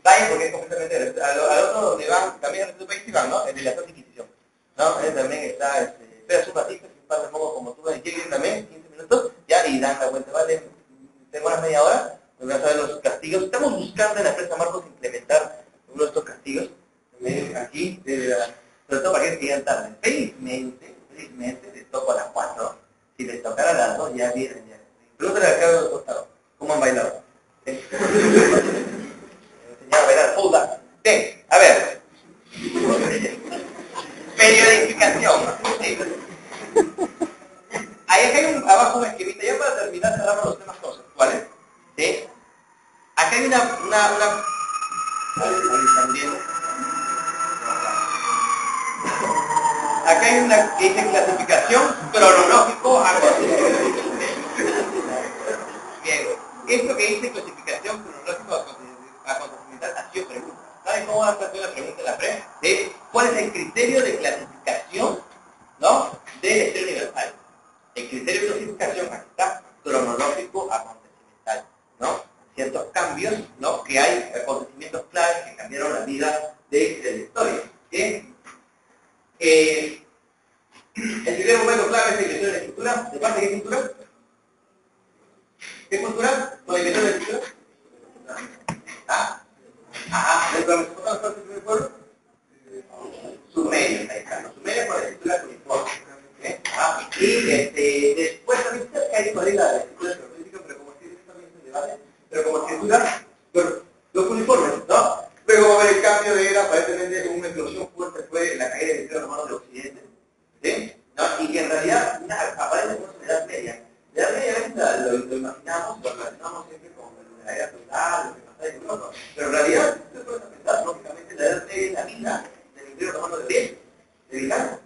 Vayan porque es completamente al otro donde van, también en tu país van, ¿no? El de la Santa Inquisición. ¿No? Él también está, espera su ratito, un par de mongos como tú, lleguen también, 15 minutos, ya, y dan la vuelta, ¿vale? Tengo unas media hora, pues vas a ver los castigos. Estamos buscando en la empresa Marcos implementar uno de estos castigos, aquí, sobre todo para que llegan tarde. Felizmente, les toco a las 4. Si les tocara a las 2, ya vienen, ya. Pregúntale al cabo de los costados, ¿cómo han bailado? Enseñaba a bailar, hold up. Bien, a ver. Periodificación. Sí. Ahí acá hay abajo un esquemita, ya para terminar cerramos los temas conceptuales. ¿Sí? Acá hay una ahí también. Acá hay una que dice clasificación cronológico acontecimiento. Bien, esto que dice clasificación cronológico acontecimiental ha sido pregunta. ¿Saben cómo va a ser la pregunta de la pre? ¿Sí? ¿Cuál es el criterio de clasificación, ¿no? Del estilo universal? El criterio de clasificación, aquí está, cronológico acontecimental, ¿no? Ciertos cambios, ¿no? Que hay acontecimientos claves que cambiaron la vida de la historia. ¿Sí? El primer momento clave es la invención de la escritura. ¿De parte de qué cultura? ¿Qué cultura? ¿Con la invención de la escritura? ¿Ah? Ajá, ¿dentro de Mesopotamia está el primer pueblo? Sumerios, ahí está. Los sumerios con la escritura cuneiforme. Y después también se hay por ahí la escritura jeroglífica, pero como escritura también se debate, pero como escritura, bueno, los cuneiformes, ¿no? Luego va a haber el cambio de era, aparentemente una explosión fuerte fue la caída del Imperio Romano de Occidente, ¿sí? ¿No? Y que en realidad aparece como en la Edad Media. La Edad Media a veces lo imaginamos, lo relacionamos siempre con la era feudal, lo que pasaba en Europa, pero en realidad, usted puede pensar, lógicamente, la Edad Media es la vida del Imperio Romano de Oriente, de Bizancio,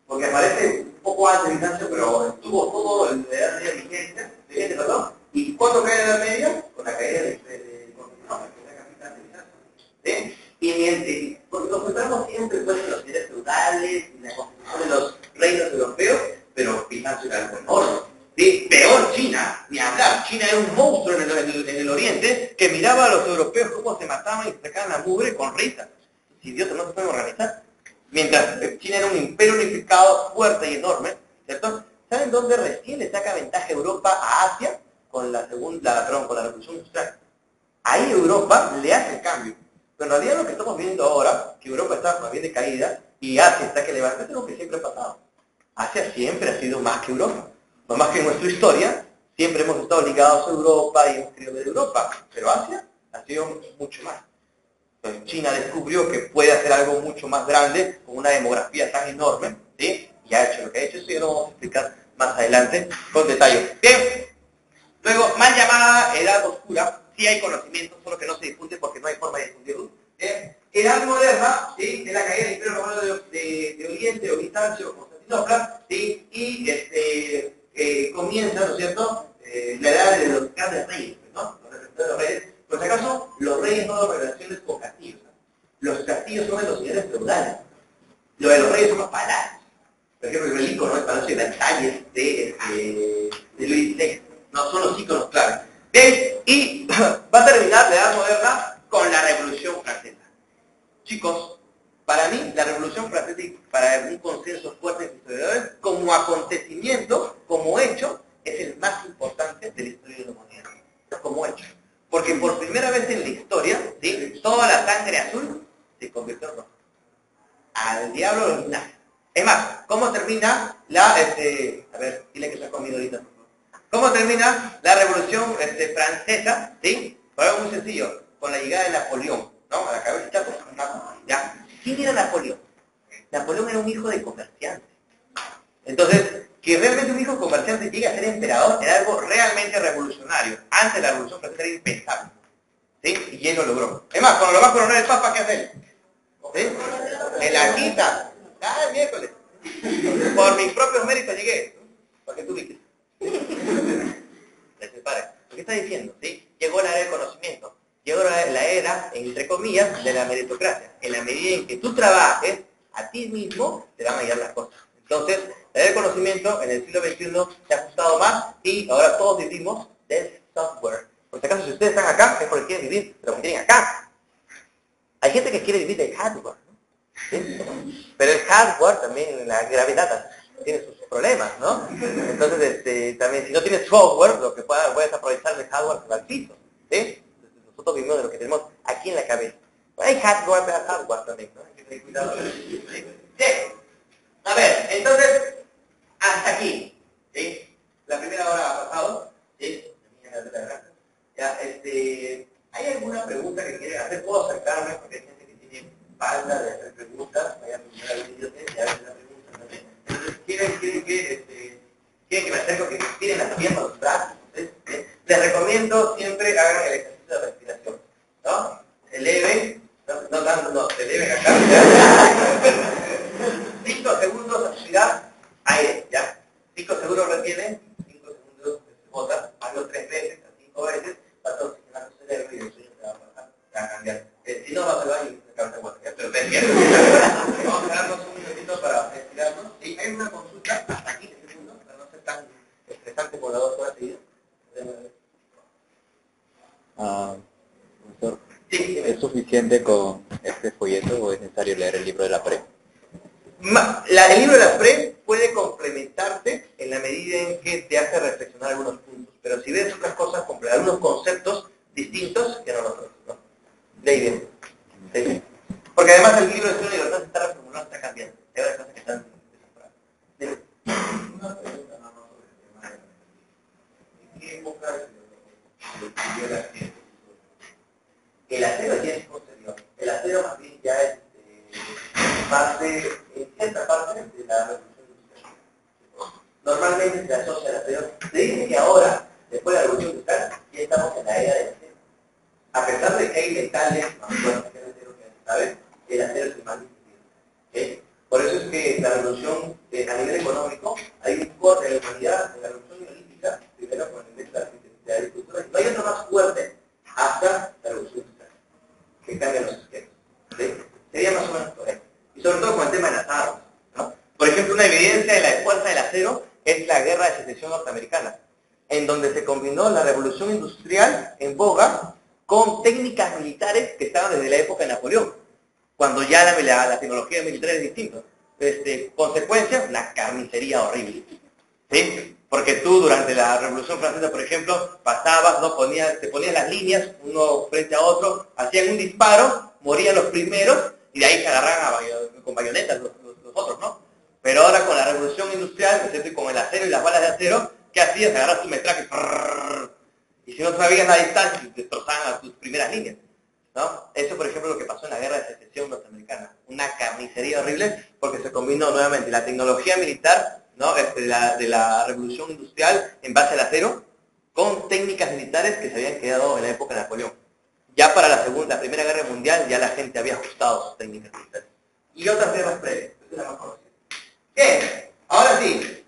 porque aparece un poco antes de Bizancio, pero estuvo todo en la Edad Media vigente, perdón, y ¿cuándo cae la Edad Media? Con la caída de Constantinopla, que era capital de Bizancio. ¿Sí? Y porque nos centramos siempre pues, en los ideas feudales y la constitución de los reinos europeos, pero Bizancio era algo enorme. ¿Sí? Peor China, ni hablar. China era un monstruo en el oriente que miraba a los europeos cómo se mataban y se sacaban la mugre con risas. Si Dios no se puede organizar. Mientras China era un imperio unificado fuerte y enorme, ¿cierto? ¿Saben dónde recién le saca ventaja Europa a Asia? Con la revolución industrial. Ahí Europa le hace el cambio. Pero en realidad lo que estamos viendo ahora, que Europa está más bien de caída y Asia está que levanta, es lo que siempre ha pasado. Asia siempre ha sido más que Europa. No más que en nuestra historia, siempre hemos estado ligados a Europa y hemos querido ver Europa. Pero Asia ha sido mucho más. Entonces, China descubrió que puede hacer algo mucho más grande con una demografía tan enorme, ¿sí? Y ha hecho lo que ha hecho. Eso ya lo vamos a explicar más adelante con detalle. Bien. Luego, mal llamada Edad Oscura. Sí hay conocimiento, solo que no se difunde porque no hay forma de difundirlo. Edad Moderna, ¿sí? De la caída del Imperio Romano de Oriente, o Bizancio, o Constantinopla, ¿sí? Y comienza, ¿no es cierto?, la edad de los grandes reyes, ¿no? Los representantes de los reyes. Por si acaso, los reyes no dan relaciones con castillos, ¿no? Los castillos son de los señores feudales. Lo de los reyes son los palacios. Por ejemplo, el icono, el palacio de Versalles de Luis XVI. No, son los íconos clave. Y va a terminar la Edad Moderna con la Revolución Francesa. Chicos, para mí, la Revolución Francesa, y para un consenso fuerte de historiadores, como acontecimiento, como hecho, es el más importante de la historia de la humanidad. Como hecho. Porque por primera vez en la historia, ¿sí?, toda la sangre azul se convirtió en roja. Al diablo los nazis. Es más, ¿cómo termina la... a ver, dile que se ha comido ahorita. ¿Cómo termina la Revolución Francesa? ¿Sí? Por algo muy sencillo, con la llegada de Napoleón, ¿no? A la cabecita, pues, ¿ya? ¿Quién era Napoleón? Napoleón era un hijo de comerciante. Entonces, que realmente un hijo de comerciante llegue a ser emperador era algo realmente revolucionario. Antes de la Revolución Francesa era impensable. ¿Sí? Y él lo logró. Es más, cuando lo va a coronar el Papa, ¿qué hace él? ¿Sí? Me la quita. Ah, miércoles. Por mis propios méritos llegué. ¿Para qué tú viste? Les separa. ¿Qué está diciendo? ¿Sí? Llegó la era del conocimiento. Llegó la era, entre comillas, de la meritocracia. En la medida en que tú trabajes, a ti mismo te van a llegar las cosas. Entonces, la era del conocimiento en el siglo XXI se ha ajustado más y ahora todos vivimos del software. Por si acaso, si ustedes están acá, es porque quieren vivir, pero que tienen acá. Hay gente que quiere vivir del hardware, ¿no? ¿Sí? Pero el hardware también, la gravedad tiene sus problemas, ¿no? Entonces, también, si no tienes software, lo que puedes aprovechar del hardware es al piso, ¿sí? Nosotros vivimos de lo que tenemos aquí en la cabeza. Hay hardware, pero hay hardware también, ¿no? Hay que tener cuidado. ¿Sí? A ver, entonces, hasta aquí, ¿sí? La primera hora ha pasado, ¿sí? Ya, ¿hay alguna pregunta que quieran hacer? ¿Puedo acercarme? Porque hay gente que tiene falta de hacer preguntas. Vaya a preguntar al video y a ver la pregunta también. Entonces, quieren que me acerco, que tiren las piernas, los brazos. ¿Sí? Les recomiendo siempre hagan el ejercicio de respiración, ¿no? Se eleven, se eleven acá. 5 segundos aspirar aire, ¿ya? 5 segundos retienen, 5 segundos botan, hazlo 3 veces, 5 veces, para oxigenar tu cerebro y el sueño te va a pasar, te va a cambiar. Si no, vas al baño y te cabeza guata, pero te entiendo. Vamos a darnos un minutito para estirarnos. Y hay una consulta hasta aquí, segundos, para no ser tan estresante por las 2 horas seguidas. Profesor, Sí, ¿es suficiente con este folleto o es necesario leer el libro de la PRE? El libro de la PRE puede complementarte en la medida en que te hace reflexionar algunos puntos, pero si ves otras cosas, algunos conceptos distintos que no los otros, ¿no? De ahí viene. ¿Sí? Porque además el libro de Estudio de Libertad se está reformulando, está cambiando. Hay varias cosas que están desaforadas. Dime. Una pregunta nada más sobre el tema de ¿en qué época se descubrió el acero? El acero ya es posterior. El acero más bien ya es en cierta parte de la revolución industrial. Normalmente se asocia al acero. Se dice que ahora, después de la revolución industrial, ya estamos en la era del acero. A pesar de que hay metales más fuertes que el acero, que se sabe, el acero es el más difícil. ¿Okay? Por eso es que la revolución, a nivel económico, hay un corte en la humanidad, en la revolución neolítica, primero con el invento de la agricultura, y no hay otro más fuerte hasta la revolución industrial, que cambia los esquemas. ¿Sí? Sería más o menos por ahí. Y sobre todo con el tema de las armas, ¿no? Por ejemplo, una evidencia de la fuerza del acero es la Guerra de Secesión norteamericana, en donde se combinó la revolución industrial en boga con técnicas militares que estaban desde la época de Napoleón, cuando ya la tecnología militar es distinta. Consecuencia, una carnicería horrible. ¿Sí? Porque tú durante la Revolución Francesa, por ejemplo, pasabas, ¿no? Te ponías las líneas, uno frente a otro, hacían un disparo morían los primeros y de ahí se agarraban con bayonetas los otros, ¿no? Pero ahora con la revolución industrial, ¿no es cierto? Y con el acero y las balas de acero, ¿qué hacías? Agarras tu metraje y si no sabías la distancia, destrozaban a tus primeras líneas, ¿no? Eso, por ejemplo, es lo que pasó en la guerra de secesión norteamericana. Una carnicería horrible porque se combinó nuevamente la tecnología militar, ¿no? de la revolución industrial en base al acero con técnicas militares que se habían quedado en la época de Napoleón. Ya para la Primera Guerra Mundial, ya la gente había ajustado sus técnicas militares. Y otras guerras previas, esa es la más conocida. ¿Qué? Ahora sí,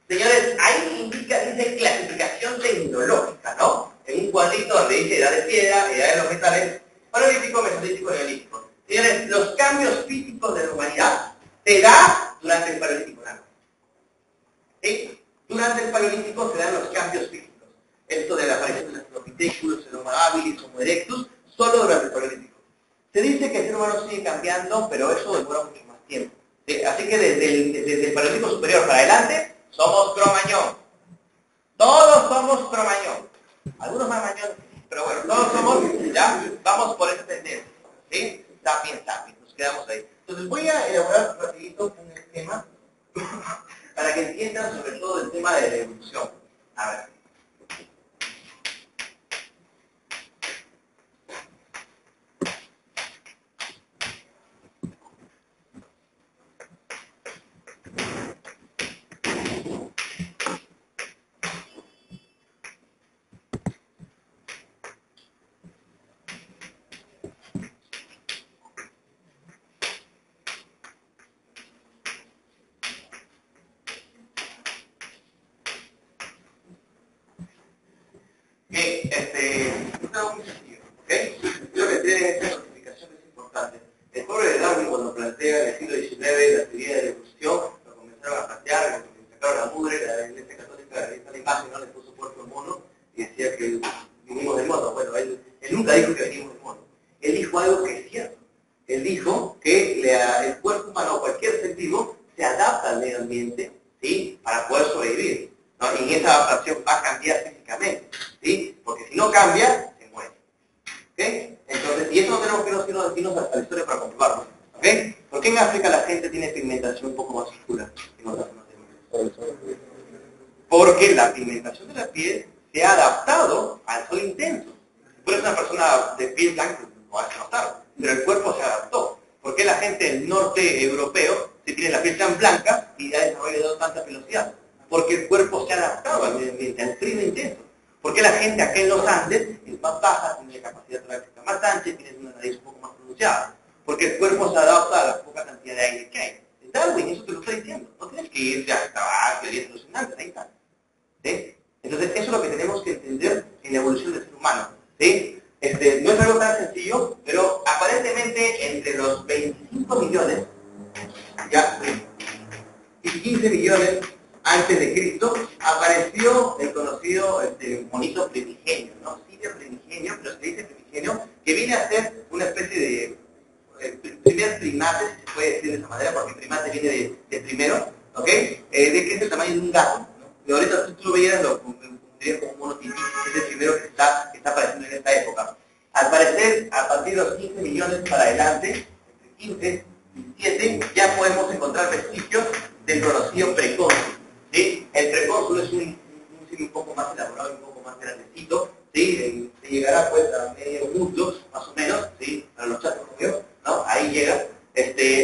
señores, ahí dice clasificación tecnológica, ¿no? En un cuadrito donde dice edad de piedra, edad de los metales, paleolítico, mesolítico, neolítico. Señores, los cambios físicos de la humanidad se da durante el paleolítico, ¿no? ¿Sí? Durante el paleolítico se dan los cambios físicos. Esto de la aparición de los Australopithecus, el Homo habilis, Homo erectus, solo durante el paleolítico. Se dice que el ser humano sigue cambiando, pero eso demora mucho más tiempo. ¿Sí? Así que desde el paleolítico superior para adelante, somos cromañón. Todos somos cromañón. Algunos más mañón, pero bueno, todos somos, ya, vamos por esa tendencia. ¿Sí? Sapiens, nos quedamos ahí. Entonces voy a elaborar rapidito un esquema para que entiendan sobre todo el tema de la evolución. A ver. Esto es muy sencillo, ¿ok? Creo que tienen esta notificación es importante. El pobre de Darwin, cuando plantea en el siglo XIX la teoría de la evolución, lo comenzaron a plantear, cuando sacaron la mugre, la Iglesia Católica, esta imagen, ¿no? Le puso cuerpo al mono y decía que vinimos del mono. Bueno, él nunca dijo que venimos del mono. Él dijo algo que es cierto. Él dijo que el cuerpo humano, o cualquier ser vivo, se adapta al medio ambiente, ¿sí? Para poder sobrevivir, ¿no? Y en esa adaptación va a cambiar físicamente, ¿sí? Porque si no cambia, se muere. ¿Ok? Entonces, y eso no tenemos que irnos a la historia para comprobarlo. ¿Ok? ¿Por qué en África la gente tiene pigmentación un poco más oscura que en otras zonas del mundo? Porque la pigmentación de la piel se ha adaptado al sol intenso. Si fueras una persona de piel blanca, no vas a notar, pero el cuerpo se adaptó. ¿Por qué la gente del norte europeo se tiene la piel tan blanca y ha desarrollado tanta velocidad? Porque el cuerpo se ha adaptado al medio ambiente, al frío intenso. ¿Por qué la gente acá en los Andes es más baja, tiene la capacidad torácica más ancha, tiene una nariz un poco más pronunciada? Porque el cuerpo se adapta a la poca cantidad de aire que hay. Darwin, eso te lo está diciendo. No tienes que irte a teorías alucinantes, ahí está. ¿Sí? Entonces, eso es lo que tenemos que entender en la evolución del ser humano. ¿Sí? No es algo tan sencillo, pero aparentemente entre los 25 millones, ya, y 15 millones antes de Cristo, apareció el conocido monito primigenio, ¿no? Sí, de primigenio, pero se dice primigenio, que viene a ser una especie de primer primate, si se puede decir de esa manera, porque primate viene de primero, ¿ok? De que es el tamaño de un gato, ¿no? Y ahorita tú lo veías, lo pondrías como un mono tití, que es el primero que está apareciendo en esta época. Al parecer, a partir de los 15 millones para adelante, entre 15 y 17, ya podemos encontrar vestigios del conocido precónsul. ¿Sí? El precónsul es un signo un poco más elaborado y un poco más grandecito, ¿sí? Se llegará pues a medio muslo, más o menos, ¿sí? Para los chatos como yo, ¿no? Ahí llega.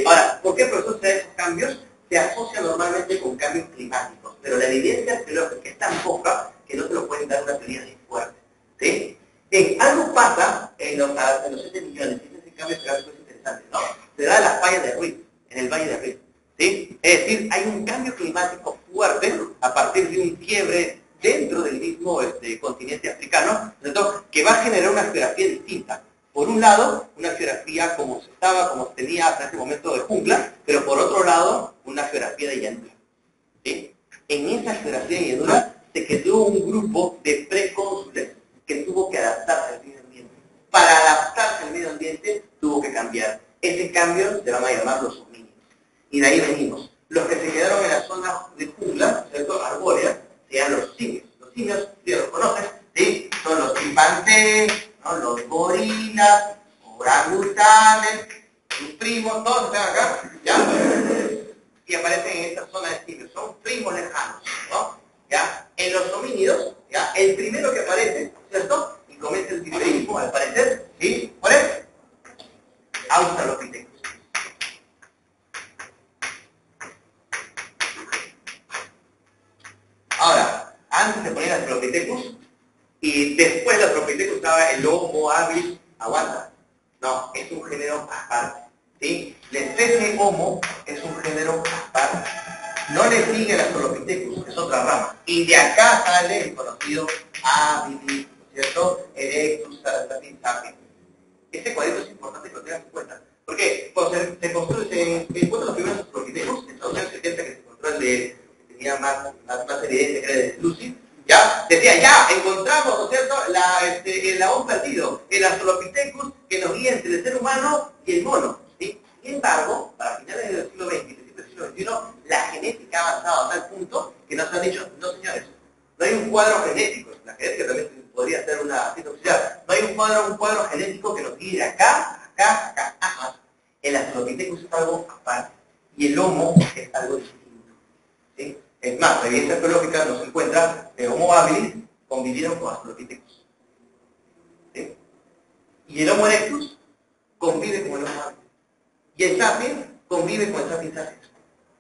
Ahora, ¿por qué profesor se da esos cambios? Se asocia normalmente con cambios climáticos, pero la evidencia arqueológica es tan poca que no te lo pueden dar una teoría así fuerte, ¿sí? Algo pasa en los 7 millones, y ese cambio climático es interesante, ¿no? Se da en las fallas de Rift, en el Valle de Rift, ¿sí? Es decir, hay un cambio climático fuerte a partir de un quiebre dentro del mismo continente africano, ¿cierto? Que va a generar una geografía distinta. Por un lado, una geografía como se tenía hasta ese momento de jungla, pero por otro lado, una geografía de llanura. ¿Sí? En esa geografía de llanura se quedó un grupo de precónsules que tuvo que adaptarse al medio ambiente. Para adaptarse al medio ambiente, tuvo que cambiar. Ese cambio se van a llamar los homínidos. Y de ahí venimos. Los que se quedaron en la zona de jungla, ¿cierto? Arbórea, sean los simios. Los simios, si los conocen, ¿sí? Son los chimpancés, ¿no? Los gorilas, o orangutanes, sus primos, todos están acá, ¿ya? Y aparecen en esta zona de simios, son primos lejanos, ¿no? ¿Ya? En los homínidos, ¿ya? El primero que aparece, ¿cierto? Y comienza el diferencialismo, al parecer, ¿sí? ¿Cuál es? Australopithecus. Ahora, antes se ponía el Australopithecus y después del Australopithecus estaba el Homo habilis. Aguanta. No, es un género aparte. ¿Sí? La especie Homo es un género aparte. No le sigue el Australopithecus, es otra rama. Y de acá sale el conocido habilis, ¿cierto? Erectus, sapiens sapiens. Este cuadrito es importante que lo tengas en cuenta. ¿Por qué? Cuando se encuentran los primeros Australopithecus, en los años 70 que se encontró el de que tenía más evidencia, que era de Lucy, ¿ya? Decía, ya, encontramos, ¿no es cierto?, el eslabón perdido, el Australopithecus que nos guía entre el ser humano y el mono, ¿sí? Sin embargo, para finales del siglo XX y principios del siglo XXI, la genética ha avanzado a tal punto que nos han dicho, no señores, no hay un cuadro genético, la genética también podría ser una citoxicidad, no hay un cuadro genético que nos guíe de acá, acá, acá, acá. El Australopithecus es algo aparte y el Homo es algo distinto, ¿sí? Es más, la evidencia arqueológica nos encuentra que Homo habilis convivieron con Australopithecus, ¿sí? Y el Homo erectus convive con el Homo habilis. Y el sapiens convive con el sapiens sapiens.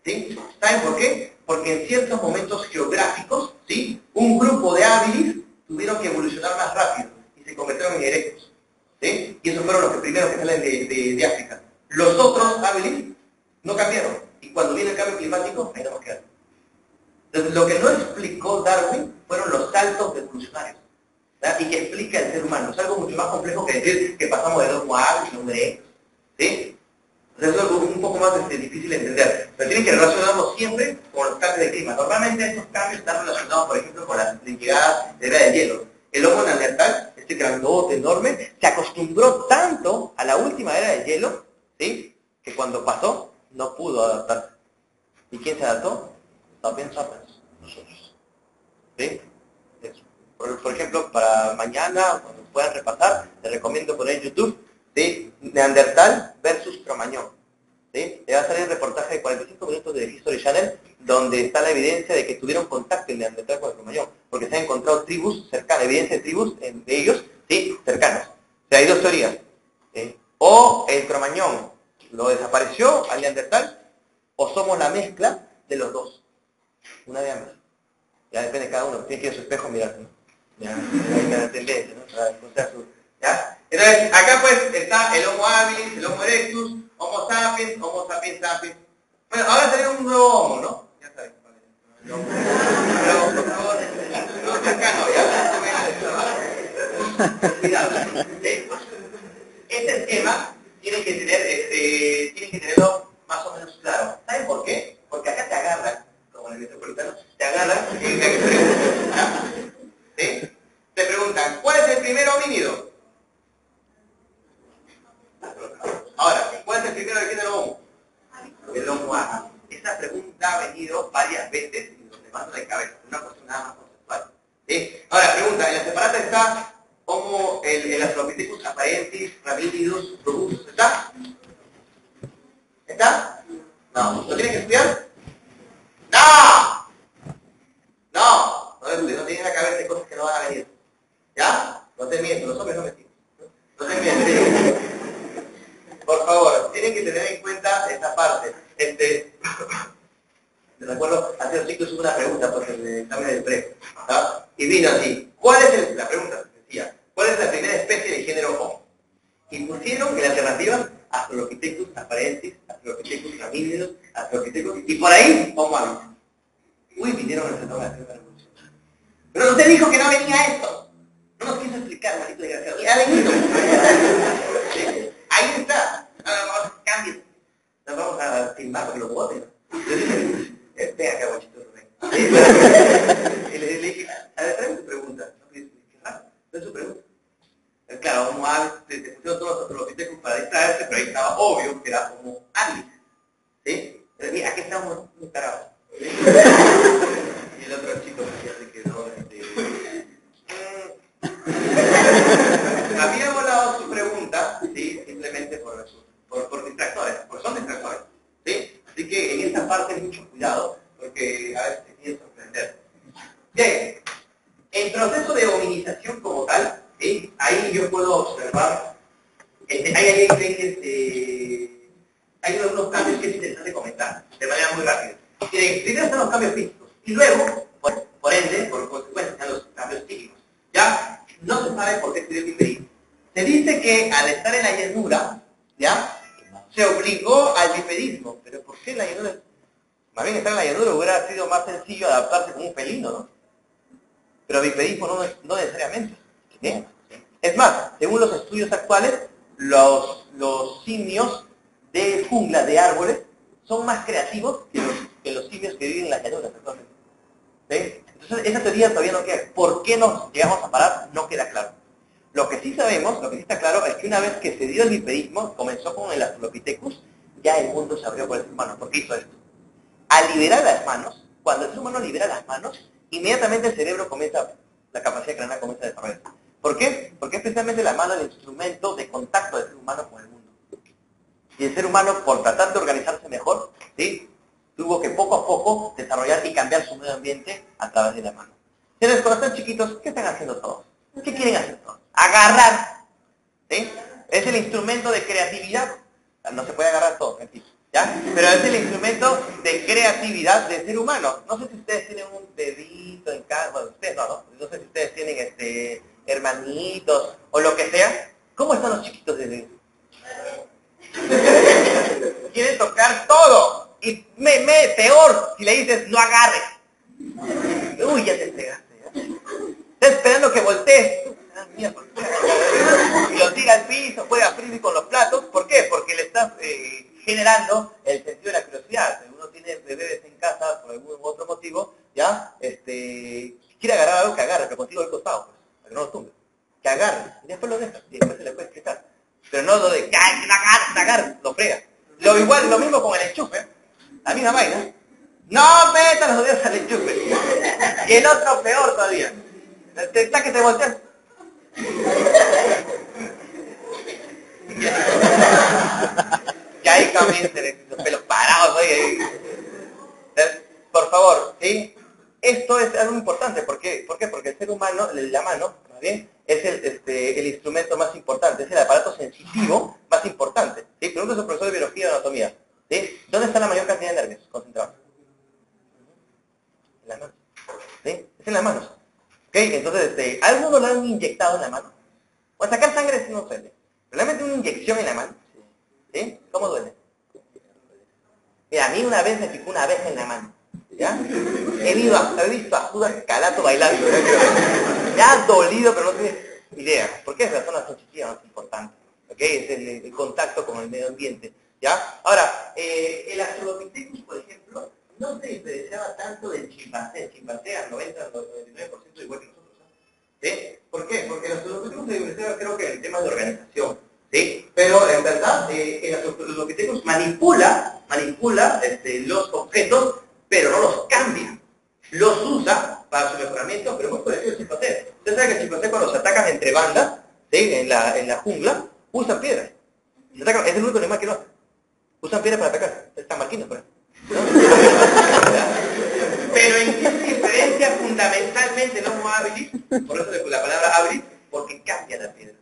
¿Sí? ¿Saben por qué? Porque en ciertos momentos geográficos, ¿sí?, un grupo de habilis tuvieron que evolucionar más rápido y se convirtieron en erectus, ¿sí? Y esos fueron los primeros que salen de África. Los otros habilis no cambiaron. Y cuando viene el cambio climático, ahí no nos quedan. Entonces, lo que no explicó Darwin fueron los saltos evolucionarios, ¿verdad? Y que explica el ser humano. Es algo mucho más complejo que decir que pasamos de Homo habilis a Homo erectus, ¿sí? Entonces, es algo un poco más difícil de entender. Pero tienen que relacionarlo siempre con los cambios de clima. Normalmente estos cambios están relacionados, por ejemplo, con la llegada de la era del hielo. El Homo neandertal, este grandote enorme, se acostumbró tanto a la última era del hielo, ¿sí?, que cuando pasó no pudo adaptarse. ¿Y quién se adaptó? Sapiens sapiens, nosotros. ¿Sí? Por ejemplo, para mañana, cuando puedan repasar, les recomiendo poner en YouTube, ¿sí?, Neandertal versus Cromañón. ¿Sí? Le va a salir un reportaje de 45 minutos de History Channel donde está la evidencia de que tuvieron contacto el Neandertal con el Cromañón, porque se han encontrado tribus cercanas, evidencia de tribus de ellos, ¿sí?, cercanos. O sea, hay dos teorías. ¿Sí? O el Cromañón lo desapareció al Neandertal, o somos la mezcla de los dos. Una de ambas. Ya depende de cada uno, tiene que ir a su espejo mirarse, ¿no? Ya, hay una tendencia, ¿no?, para encontrar su... ¿Ya? Entonces, acá pues está el Homo habilis, el Homo erectus, Homo sapiens sapiens. Bueno, ahora tenemos un nuevo Homo, ¿no? Ya saben cuál es el Homo. Pero, por favor, no cercano, ya. Cuidado. Este esquema tienen que tenerlo más o menos claro. ¿Saben por qué? Porque acá te agarran, como en el metropolitano, te agarran y te preguntan, ¿sí? Te preguntan, ¿cuál es el primer homínido? Ahora, ¿cuál es el primero del género Homo? El Homo habilis. Esa pregunta ha venido varias veces y nos levanta de cabeza, una cuestión nada más conceptual. ¿Sí? Ahora, pregunta, en la separata está Homo, el Australopithecus afarensis, ramínidus, robustus, ¿está? ¿Está? No. ¿Lo tienen que estudiar? ¡No! No tienen la cabeza de cosas que no van a venir. ¿Ya? No te miento, los hombres no mentimos. No te miento. Por favor, tienen que tener en cuenta esta parte. Recuerdo, hace un ciclo hice una pregunta por el examen del pre, ¿no? Y vino así, la pregunta decía, ¿cuál es la primera especie de género Homo? Y pusieron en alternativas Australopithecus afarensis, Australopithecus ramínidus, Australopithecus, y por ahí Homo habilis. Uy, vinieron a la revolución. Pero usted dijo que no venía esto. No nos quiso explicar, maldito desgraciado. Ha venido. ¿Sí? Ahí está. Ahora cambien. Nos vamos a filmar porque lo voten. Ven acá, guachito Rubén. Y le dije, a ver, tráeme tu pregunta. Qué raro, no es su pregunta. Claro, Homo habilis, te pusieron todos los Australopithecus para distraerse, pero ahí estaba obvio que era Homo habilis. ¿Sí? Pero mira, aquí estamos muy carados. ¿Sí? Y el otro chico se quedó había volado su pregunta, ¿sí?, esta parte mucho cuidado, porque a veces te quieren sorprender. Bien, el proceso de hominización como tal, ¿sí? Ahí yo puedo observar, hay algunos cambios que es interesante comentar, de manera muy rápida. Primero están los cambios físicos, y luego, por ende, por consecuencia, están los cambios psíquicos. ¿Ya? No se sabe por qué estudió el bipedismo. Se dice que al estar en la llanura, ¿ya? Se obligó al bipedismo. ¿Pero por qué la llanura? Más bien estar en la llanura hubiera sido más sencillo adaptarse como un felino, ¿no? Pero bipedismo no necesariamente. ¿Bien? Es más, según los estudios actuales, los simios de jungla, de árboles, son más creativos que los simios que viven en las llanuras actualmente. ¿Ven? Entonces, esa teoría todavía no queda. ¿Por qué nos llegamos a parar? No queda claro. Lo que sí sabemos, lo que sí está claro, es que una vez que se dio el bipedismo, comenzó con el Australopithecus, ya el mundo se abrió por el ser humano. ¿Por qué hizo esto? Al liberar las manos, cuando el ser humano libera las manos, inmediatamente el cerebro comienza, la capacidad craneal comienza a desarrollarse. ¿Por qué? Porque es precisamente la mano el instrumento de contacto del ser humano con el mundo. Y el ser humano, por tratar de organizarse mejor, ¿sí?, tuvo que poco a poco desarrollar y cambiar su medio ambiente a través de la mano. Entonces, cuando están chiquitos, ¿qué están haciendo todos? ¿Qué quieren hacer todos? Agarrar. ¿Sí? Es el instrumento de creatividad. No se puede agarrar todo, en fin, ¿ya? Pero es el instrumento de creatividad del ser humano. No sé si ustedes tienen un dedito en casa, bueno, ustedes no sé si ustedes tienen hermanitos o lo que sea. ¿Cómo están los chiquitos de quieren tocar todo? Y peor si le dices, no agarres. Uy, ya te fregaste. Está esperando que voltees. Y lo tira al piso, juega frisbee con los platos. ¿Por qué? Porque le estás generando el sentido de la curiosidad. Si uno tiene bebés en casa por algún otro motivo, ya, quiere agarrar algo, que agarre, pero contigo al costado, pues, para que no lo tumbe. Que agarre, y después lo deja, y después se le puede explicar. Pero no lo de, que agarre, lo frega. Lo mismo con el enchufe, la misma vaina. No metas los dedos al enchufe. Y el otro peor todavía. Está que te volteas. Y ahí comienzan los pelos parados. Por favor, ¿sí? Esto es algo importante. ¿Por qué? Porque el ser humano, la mano, más bien, es el instrumento más importante, es el aparato sensitivo más importante. ¿Sí? Pregunta a su profesor de biología y anatomía. ¿Sí? ¿Dónde está la mayor cantidad de nervios concentrados? En las manos. ¿Sí? Es en las manos. ¿Ok? Entonces, ¿alguno lo han inyectado en la mano? O sacar sangre no duele. Realmente una inyección en la mano. ¿Sí? ¿Cómo duele? Mira, a mí una vez me picó una abeja en la mano. ¿Ya? He visto a Judas Calato bailando. Me ha dolido, pero no tienes idea. Porque es la zona sensitiva más importante. ¿Ok? Es el contacto con el medio ambiente. ¿Ya? Ahora, el Australopithecus, por ejemplo, no se diferenciaba tanto del chimpancé. El chimpancé al 90, al 99% igual que nosotros. ¿Sí? ¿Por qué? Porque el Australopithecus se diferenciaba, creo que en temas de organización. ¿Sí? Pero en verdad, el Australopithecus manipula los objetos, pero no los cambia. Los usa para su mejoramiento, pero muy parecido al chimpancé. Ustedes saben que el chimpancé, cuando se atacan entre bandas, ¿sí?, en la jungla, usan piedras. Es el único animal que lo hace. Usan piedras para atacar. Están marquinos, por ejemplo, ¿no? Pero en qué se diferencia fundamentalmente el Homo habilis, por eso la palabra habilis, porque cambia la piedra.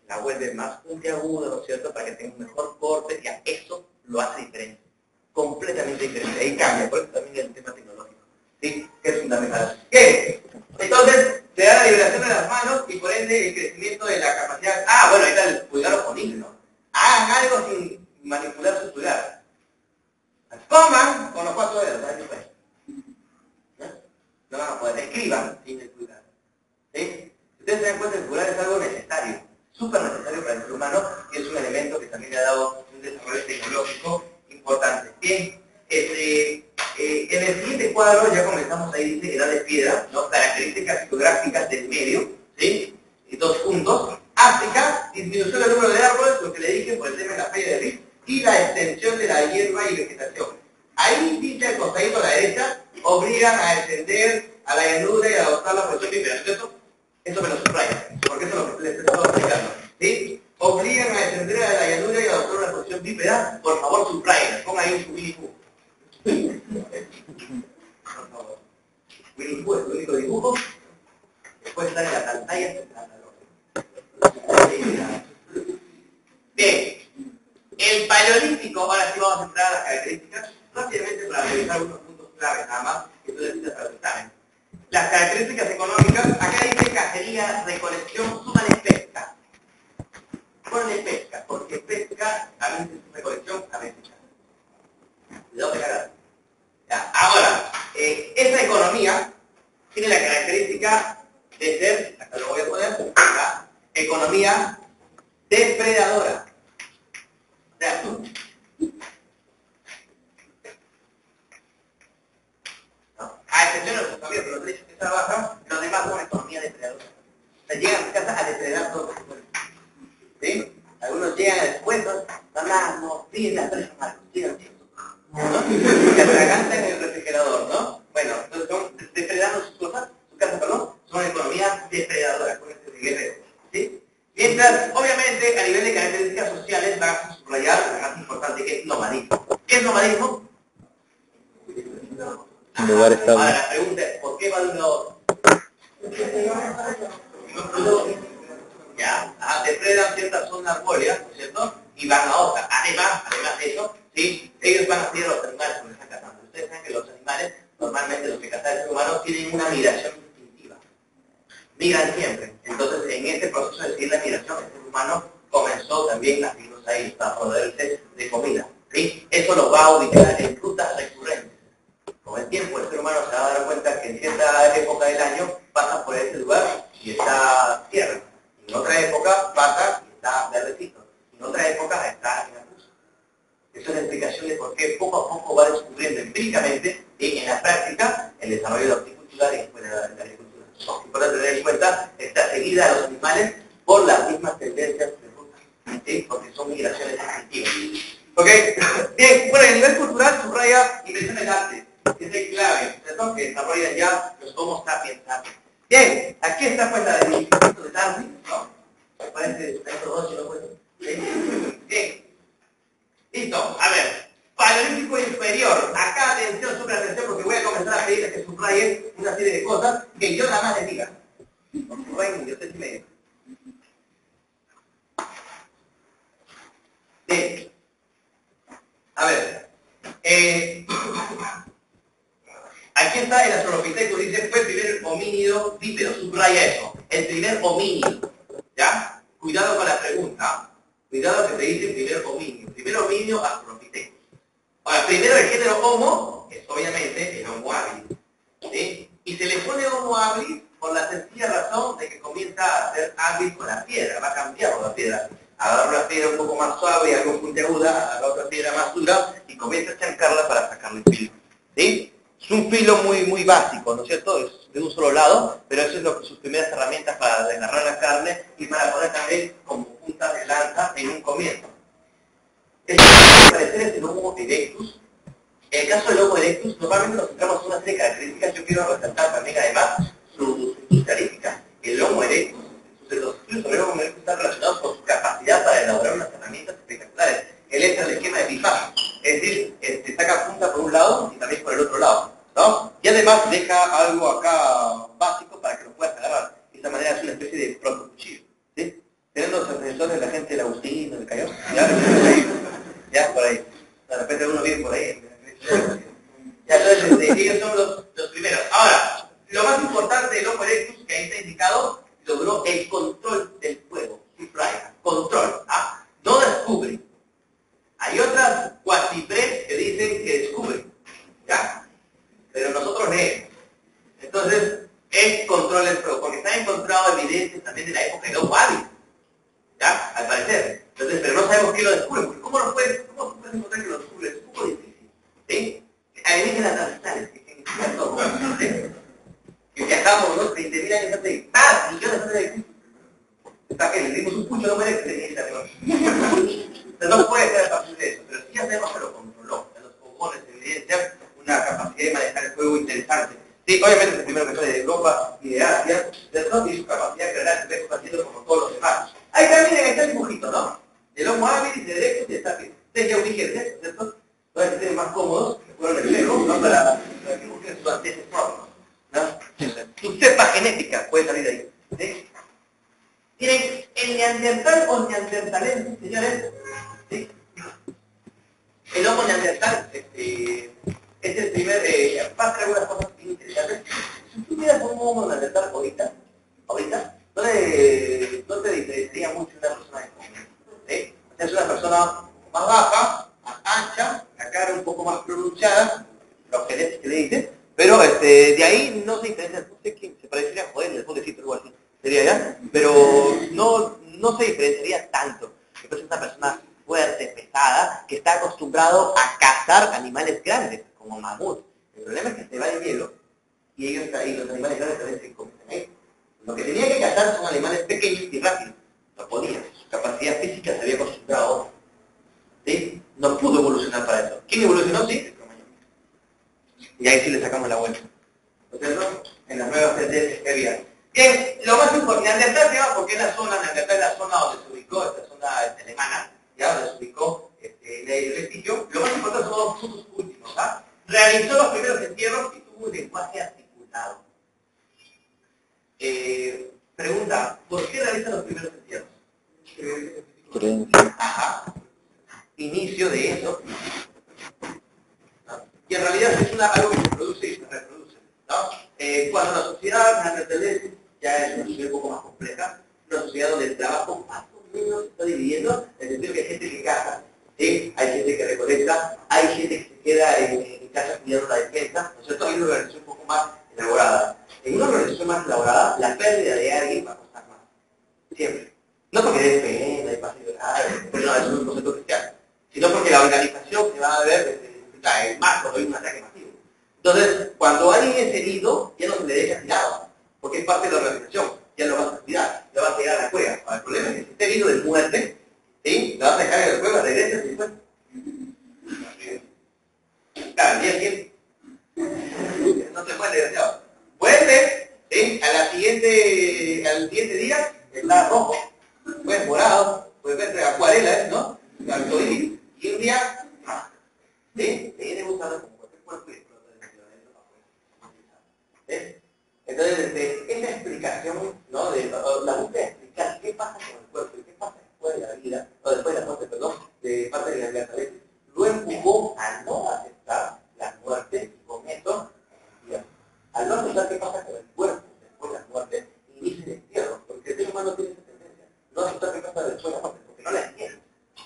La vuelve más puntiaguda, ¿no es cierto?, para que tenga un mejor corte, y a eso lo hace diferente. Completamente diferente. Ahí cambia, por eso también el tema tecnológico. ¿Sí? Que es fundamental. ¿Qué? Entonces, se da la liberación de las manos y por ende el crecimiento de la capacidad. Bueno, ahí está el pulgar oponible, ¿no? Hagan algo sin manipular su pulgar. Coman con los 4 dedos, ¿sabes qué fue? No van a poder. Escriban sin el pulgar. ¿Sí? Ustedes se dan cuenta que el pulgar es algo necesario, súper necesario para el ser humano, y es un elemento que también le ha dado un desarrollo tecnológico importante. Bien, en el siguiente cuadro ya comenzamos ahí, dice edad de piedra, ¿no? Características geográficas del medio, ¿sí? Y 2 puntos. África, disminución del número de árboles, lo que le dije por el tema de la falla de Rift, y la extensión de la hierba y vegetación. Ahí dice al costadito a la derecha, obligan a extender a la llanura y a adoptar la posición bípeda. Eso me lo subraya, porque eso es lo que les estoy explicando. ¿Sí? Obligan a extender a la llanura y a adoptar una posición bípeda. Por favor, subrayen, pongan ahí un subílico. Por favor. Winnie Pooh es el único dibujo que puede estar en la pantalla del catálogo. Bien, el Paleolítico, ahora sí vamos a entrar a las características, rápidamente para revisar unos puntos claves nada más, que tú necesitas para el examen. Las características económicas, acá dice cacería, recolección, súmale pesca. Ponle pesca, porque pesca a veces es recolección, a veces caza. Cuidado que la ya. Ahora, esa economía tiene la característica de ser, acá lo voy a poner, ¿ya? Economía depredadora. O sea, ¿no? A excepción de los estados, pero los derechos que trabajan, los demás son economía depredadora. O sea, llegan a su casa a depredar todo lo que pueden. ¿Sí? Algunos llegan después, no, piden las tres manos, sigan siendo. ¿No? Se atragantan en el refrigerador, ¿no? Bueno, entonces son depredando sus cosas, su casa, perdón, son economías depredadoras, con este guerrero. ¿Sí? Mientras, obviamente, a nivel de características sociales, van a subrayar la más importante, que es nomadismo. ¿Qué es nomadismo? Un lugar estable. Ahora, la pregunta es, ¿por qué va de un lado a otro? Ya, depredan ciertas zonas arbóreas, ¿no es cierto? Y van a otras. Además de eso, ¿sí? Ellos van a seguir a los animales que están cazando. Ustedes saben que los animales, normalmente los que cazan el ser humano, tienen una migración instintiva. Migran siempre. Entonces, en este proceso de seguir la migración, el ser humano comenzó también a seguirlos ahí para proveerse de comida. ¿Sí? Eso los va a ubicar en rutas recurrentes. Con el tiempo, el ser humano se va a dar cuenta que en cierta época del año pasa por ese lugar y está tierra. En otra época pasa y está verdecito. En otra época está en arbusto. Esa es la explicación de por qué poco a poco va descubriendo empíricamente y en la práctica el desarrollo de la horticultura y después de la agricultura. Es importante tener en cuenta esta seguida a los animales por las mismas tendencias de ruta, ¿sí? Porque son migraciones instintivas. ¿Ok? Bien, bueno, a nivel cultural subraya invención del arte. Es el clave, ¿cierto? Que desarrollan ya los Homo sapiens sapiens. Bien, aquí está pues la definición de Darwin, ¿no? Parece estos dos, si no puedo. Bien. Listo, a ver. Paleolítico inferior. Acá atención, súper atención, porque voy a comenzar a pedirles que subrayen una serie de cosas que yo nada más les diga. Subrayen, yo sé si me digo. Bien. A ver. Aquí está el Australopithecus, dice, fue el primer homínido bípedo, subraya eso, el primer homínido, ¿ya? Cuidado con la pregunta, cuidado que te dice primer homínido Australopithecus. Ahora, primero el género Homo, es obviamente el Homo habilis, ¿sí? Y se le pone Homo habilis por la sencilla razón de que comienza a ser hábil con la piedra, va a cambiar con la piedra. Agarra una piedra un poco más suave y algo puntiaguda, agarra otra piedra más dura y comienza a chancarla para sacarle el filo, ¿sí? Es un filo muy básico, ¿no es cierto? Es de un solo lado, pero eso es lo que sus primeras herramientas para desgarrar la carne y para poner también como punta de lanza en un comienzo. El que al parecer es el Homo erectus. En el caso del Homo erectus, normalmente nos centramos en una serie de características. Yo quiero resaltar también, además, sus características. El Homo erectus, los estudios sobre el Homo erectus están relacionados con su capacidad para elaborar unas herramientas espectaculares. Él es el esquema de bifacio, es decir, saca punta por un lado y también por el otro lado, ¿no? Y además deja algo acá básico para que lo puedas agarrar. De esta manera es una especie de protocuchillo, ¿sí? Teniendo los profesores de la gente del Agustín, del Callao, ya por ahí. De repente uno viene por ahí. Ya, entonces, ellos son los primeros. Ahora, lo más importante del Homo erectus, que ahí está indicado, logró el control del fuego. Control. ¿Ah? No descubre. Hay otras cuatipres que dicen que descubren. ¿Ya? Pero nosotros leemos. Entonces, es control del fuego, porque se han encontrado evidencias también de la época de Homo habilis. ¿Ya? Al parecer. Entonces, pero no sabemos quién lo descubre, porque ¿cómo se puede encontrar que lo descubre? Es un poco difícil. ¿Sí? Alienígenas ancestrales, que significa todo. ¿Sí? Que viajamos, ¿no? 20.000 años antes, millones antes de Cristo. Está que le dimos un pucho de Homo erectus y dice, no puede ser a partir de eso, pero sí sabemos que lo controló. En los fogones evidencian una capacidad de manejar el fuego interesante. Sí, obviamente es el primero que sale de Europa y de Asia, ¿cierto? Y su capacidad de crear espejos haciendo como todos los demás. Ahí también está el dibujito, ¿no? El Homo habilis, el erectus y el sapiens. Ustedes ya ubican, ¿cierto? Entonces, estén más cómodos, se ponen el espejo, ¿no? Para que busquen su antecesor, ¿no? Su cepa genética puede salir de ahí. ¿Sí? Tienen el neandertal o neandertalense, señores. ¿Sí? El homo neandertal es el primer, va a traer algunas cosas interesantes. Si tú miras un homo neandertal ahorita, no te diferencia mucho de una persona de joven. ¿Sí? Es una persona más baja, más ancha, la cara un poco más pronunciada, los genes que le dicen, pero de ahí no se diferencia. No sé quién se parecería a Joel, después de algo así, sería ya, pero no se diferenciaría tanto. Entonces es una persona fuerte, pesada, que está acostumbrado a cazar animales grandes, como mamut. El problema es que se va el hielo y los animales grandes también se convierten ahí. Lo que tenía que cazar son animales pequeños y rápidos. No podía. Su capacidad física se había acostumbrado a otro. ¿Sí? No pudo evolucionar para eso. ¿Quién evolucionó? Sí, el cromañón. Y ahí sí le sacamos la vuelta. ¿No? En las nuevas tendencias que había. Bien, lo más importante, Neandertal se llama porque es la zona, Neandertal es la zona donde se ubicó, esta zona alemana, ya donde se ubicó el vestigio. Lo más importante son sus últimos. ¿Ah? Realizó los primeros entierros y tuvo un lenguaje articulado. Pregunta, ¿por qué realiza los primeros entierros? Creencia. Ajá. Inicio de eso. ¿No? Y en realidad es algo que se produce y se reproduce. ¿No? Cuando la sociedad neandertalesa ya es una sociedad un poco más compleja, una sociedad donde el trabajo más o menos se está dividiendo, en el sentido que hay gente que caza, ¿sí? Hay gente que recolecta, hay gente que se queda en casa cuidando la defensa, ¿no es cierto? Hay una organización un poco más elaborada. En una organización más elaborada, la pérdida de alguien va a costar más. Siempre. No porque dé pena y pase llorar, porque no, eso es un concepto cristiano, sino porque la organización se va a ver más cuando hay un ataque masivo. Entonces, cuando alguien es herido, ya no se le deja tirado, porque es parte de la organización, ya lo vas a tirar, lo vas a tirar a la cueva. El problema es que si está herido de muerte, ¿sí? Lo vas a dejar en la cueva, regresas y después. Claro, el día siguiente. No se muere, desgraciado. Vuelve, ¿sí? Al siguiente día, está rojo, pues morado, puede ver acuarela, ¿no? Arcoíris, y un día, ¿sí? Se viene buscando como cualquier cuerpo y explota desde adentro para afuera. ¿Ves? Entonces, esa explicación, ¿no? De la búsqueda de explicar qué pasa con el cuerpo y qué pasa después de la vida, o después de la muerte, perdón, de parte de la Neandertal, lo empujó a no aceptar la muerte y con eso, al no aceptar qué pasa con el cuerpo después de la muerte, inicia el entierro, porque el ser humano tiene esa tendencia, no aceptar qué pasa después de la muerte, porque no la entiende.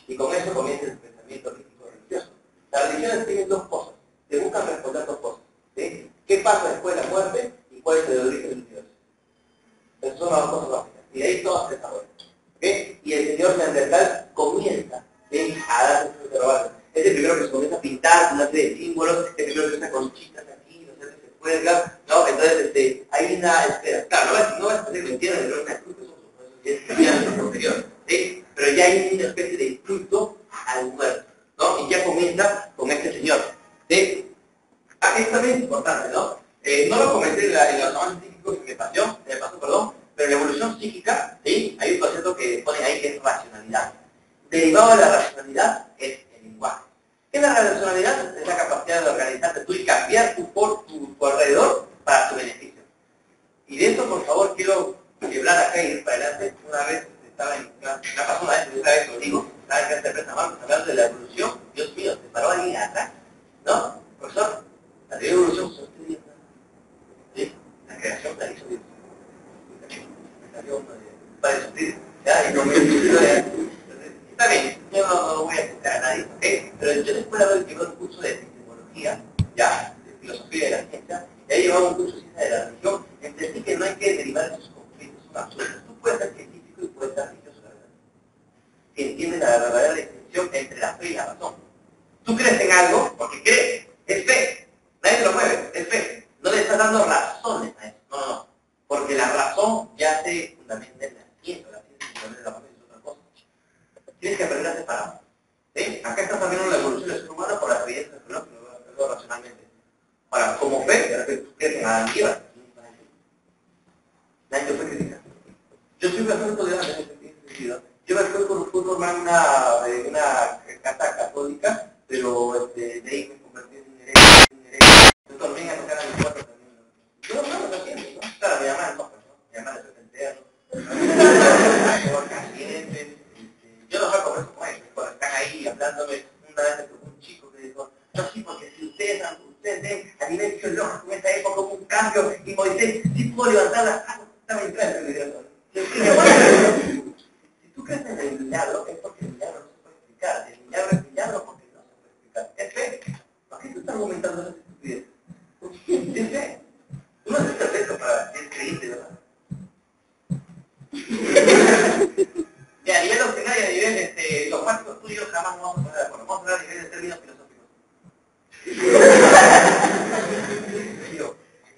Y con eso comienza el pensamiento místico religioso. Las religiones tienen dos cosas, te buscan responder dos cosas, ¿sí? ¿Qué pasa después de la muerte y cuál es el origen del universo? Esas son las dos cosas básicas, y de ahí todo se desarrolla. ¿Okay? Y el señor Neandertal comienza, ¿sí? A darse sus interrogantes. Es el primero que se comienza a pintar una serie de símbolos, es el primero que está con conchitas aquí, no sé si se cuelga, ¿no? Entonces, hay una espera. Claro, no vas a hacer que entiendan el orden de cruz, eso es posterior, ¿sí? Pero ya hay una especie de culto al muerto, ¿no? Y ya comienza con este señor, ¿sí? Esto también es importante, ¿no? No lo comenté en los avances psíquicos que me pasó, perdón, pero en la evolución psíquica, ¿sí? Hay un concepto que pone ahí que es racionalidad. Derivado de la racionalidad es el lenguaje. ¿Qué es la racionalidad? Es la capacidad de organizarte tú y cambiar tu alrededor para tu beneficio. Y de esto, por favor, quiero quebrar acá y ir para adelante. Una vez estaba en una persona, una vez lo digo, estaba en clase de Presa Marcos hablando de la evolución. Dios mío, se paró alguien atrás, ¿no? Profesor, la teoría de evolución sostiene, ¿sí? La creación la hizo Dios. Me salió para discutir, ¿ya? Y no me está bien, yo no voy a citar a nadie, ¿ok? Pero yo después de haber llevado un curso de epistemología, ya, de filosofía de la ciencia, y he llevado un curso de ciencia de la religión, entendí que no hay que derivar esos conflictos, son absurdos. Tú puedes ser científico y puedes ser religioso, la verdad. Si entiendes la verdadera distinción entre la fe y la razón. Tú crees en algo porque crees, es fe. Nadie te lo mueve, es fe. No le estás dando razones a eso, no. Porque la razón ya se fundamenta en la ciencia se fundamenta en la razón es otra cosa. Tienes que aprender a separar. ¿Sí? Acá estás viendo la evolución del ser humano por las evidencias del fenómeno, lo racionalmente. Ahora, como fe, de repente tú crees en Adán y Eva. Nadie te puede criticar. Yo soy bastante de ese sentido. Yo me fui por formar una casa católica pero de ahí me convertí en un hereje. Yo también a tocar a mi cuarto también. Yo no lo siento, ¿no? Claro, mi mamá no, pues, ¿no? Mi mamá le hace entero. Yo no salgo por eso con ellos, cuando están ahí hablándome, una vez me tocó un chico que dijo, no, sí, porque si ustedes ven a nivel geológico en esta época hubo un cambio y Moisés sí pudo levantar las aguas, estaba en clase, me dijeron. Si tú crees en el milagro, es porque el milagro no se puede explicar. El milagro es milagro porque no se puede explicar. Es fe. ¿Por qué tú estás argumentando esa estupidez? Es fe. Tú no eres perfecto para ser creyente, ¿verdad? Y a nivel doctrinal y a nivel dogmático, tú y yo jamás no vamos a poner de acuerdo. Vamos a hablar a nivel de términos filosóficos.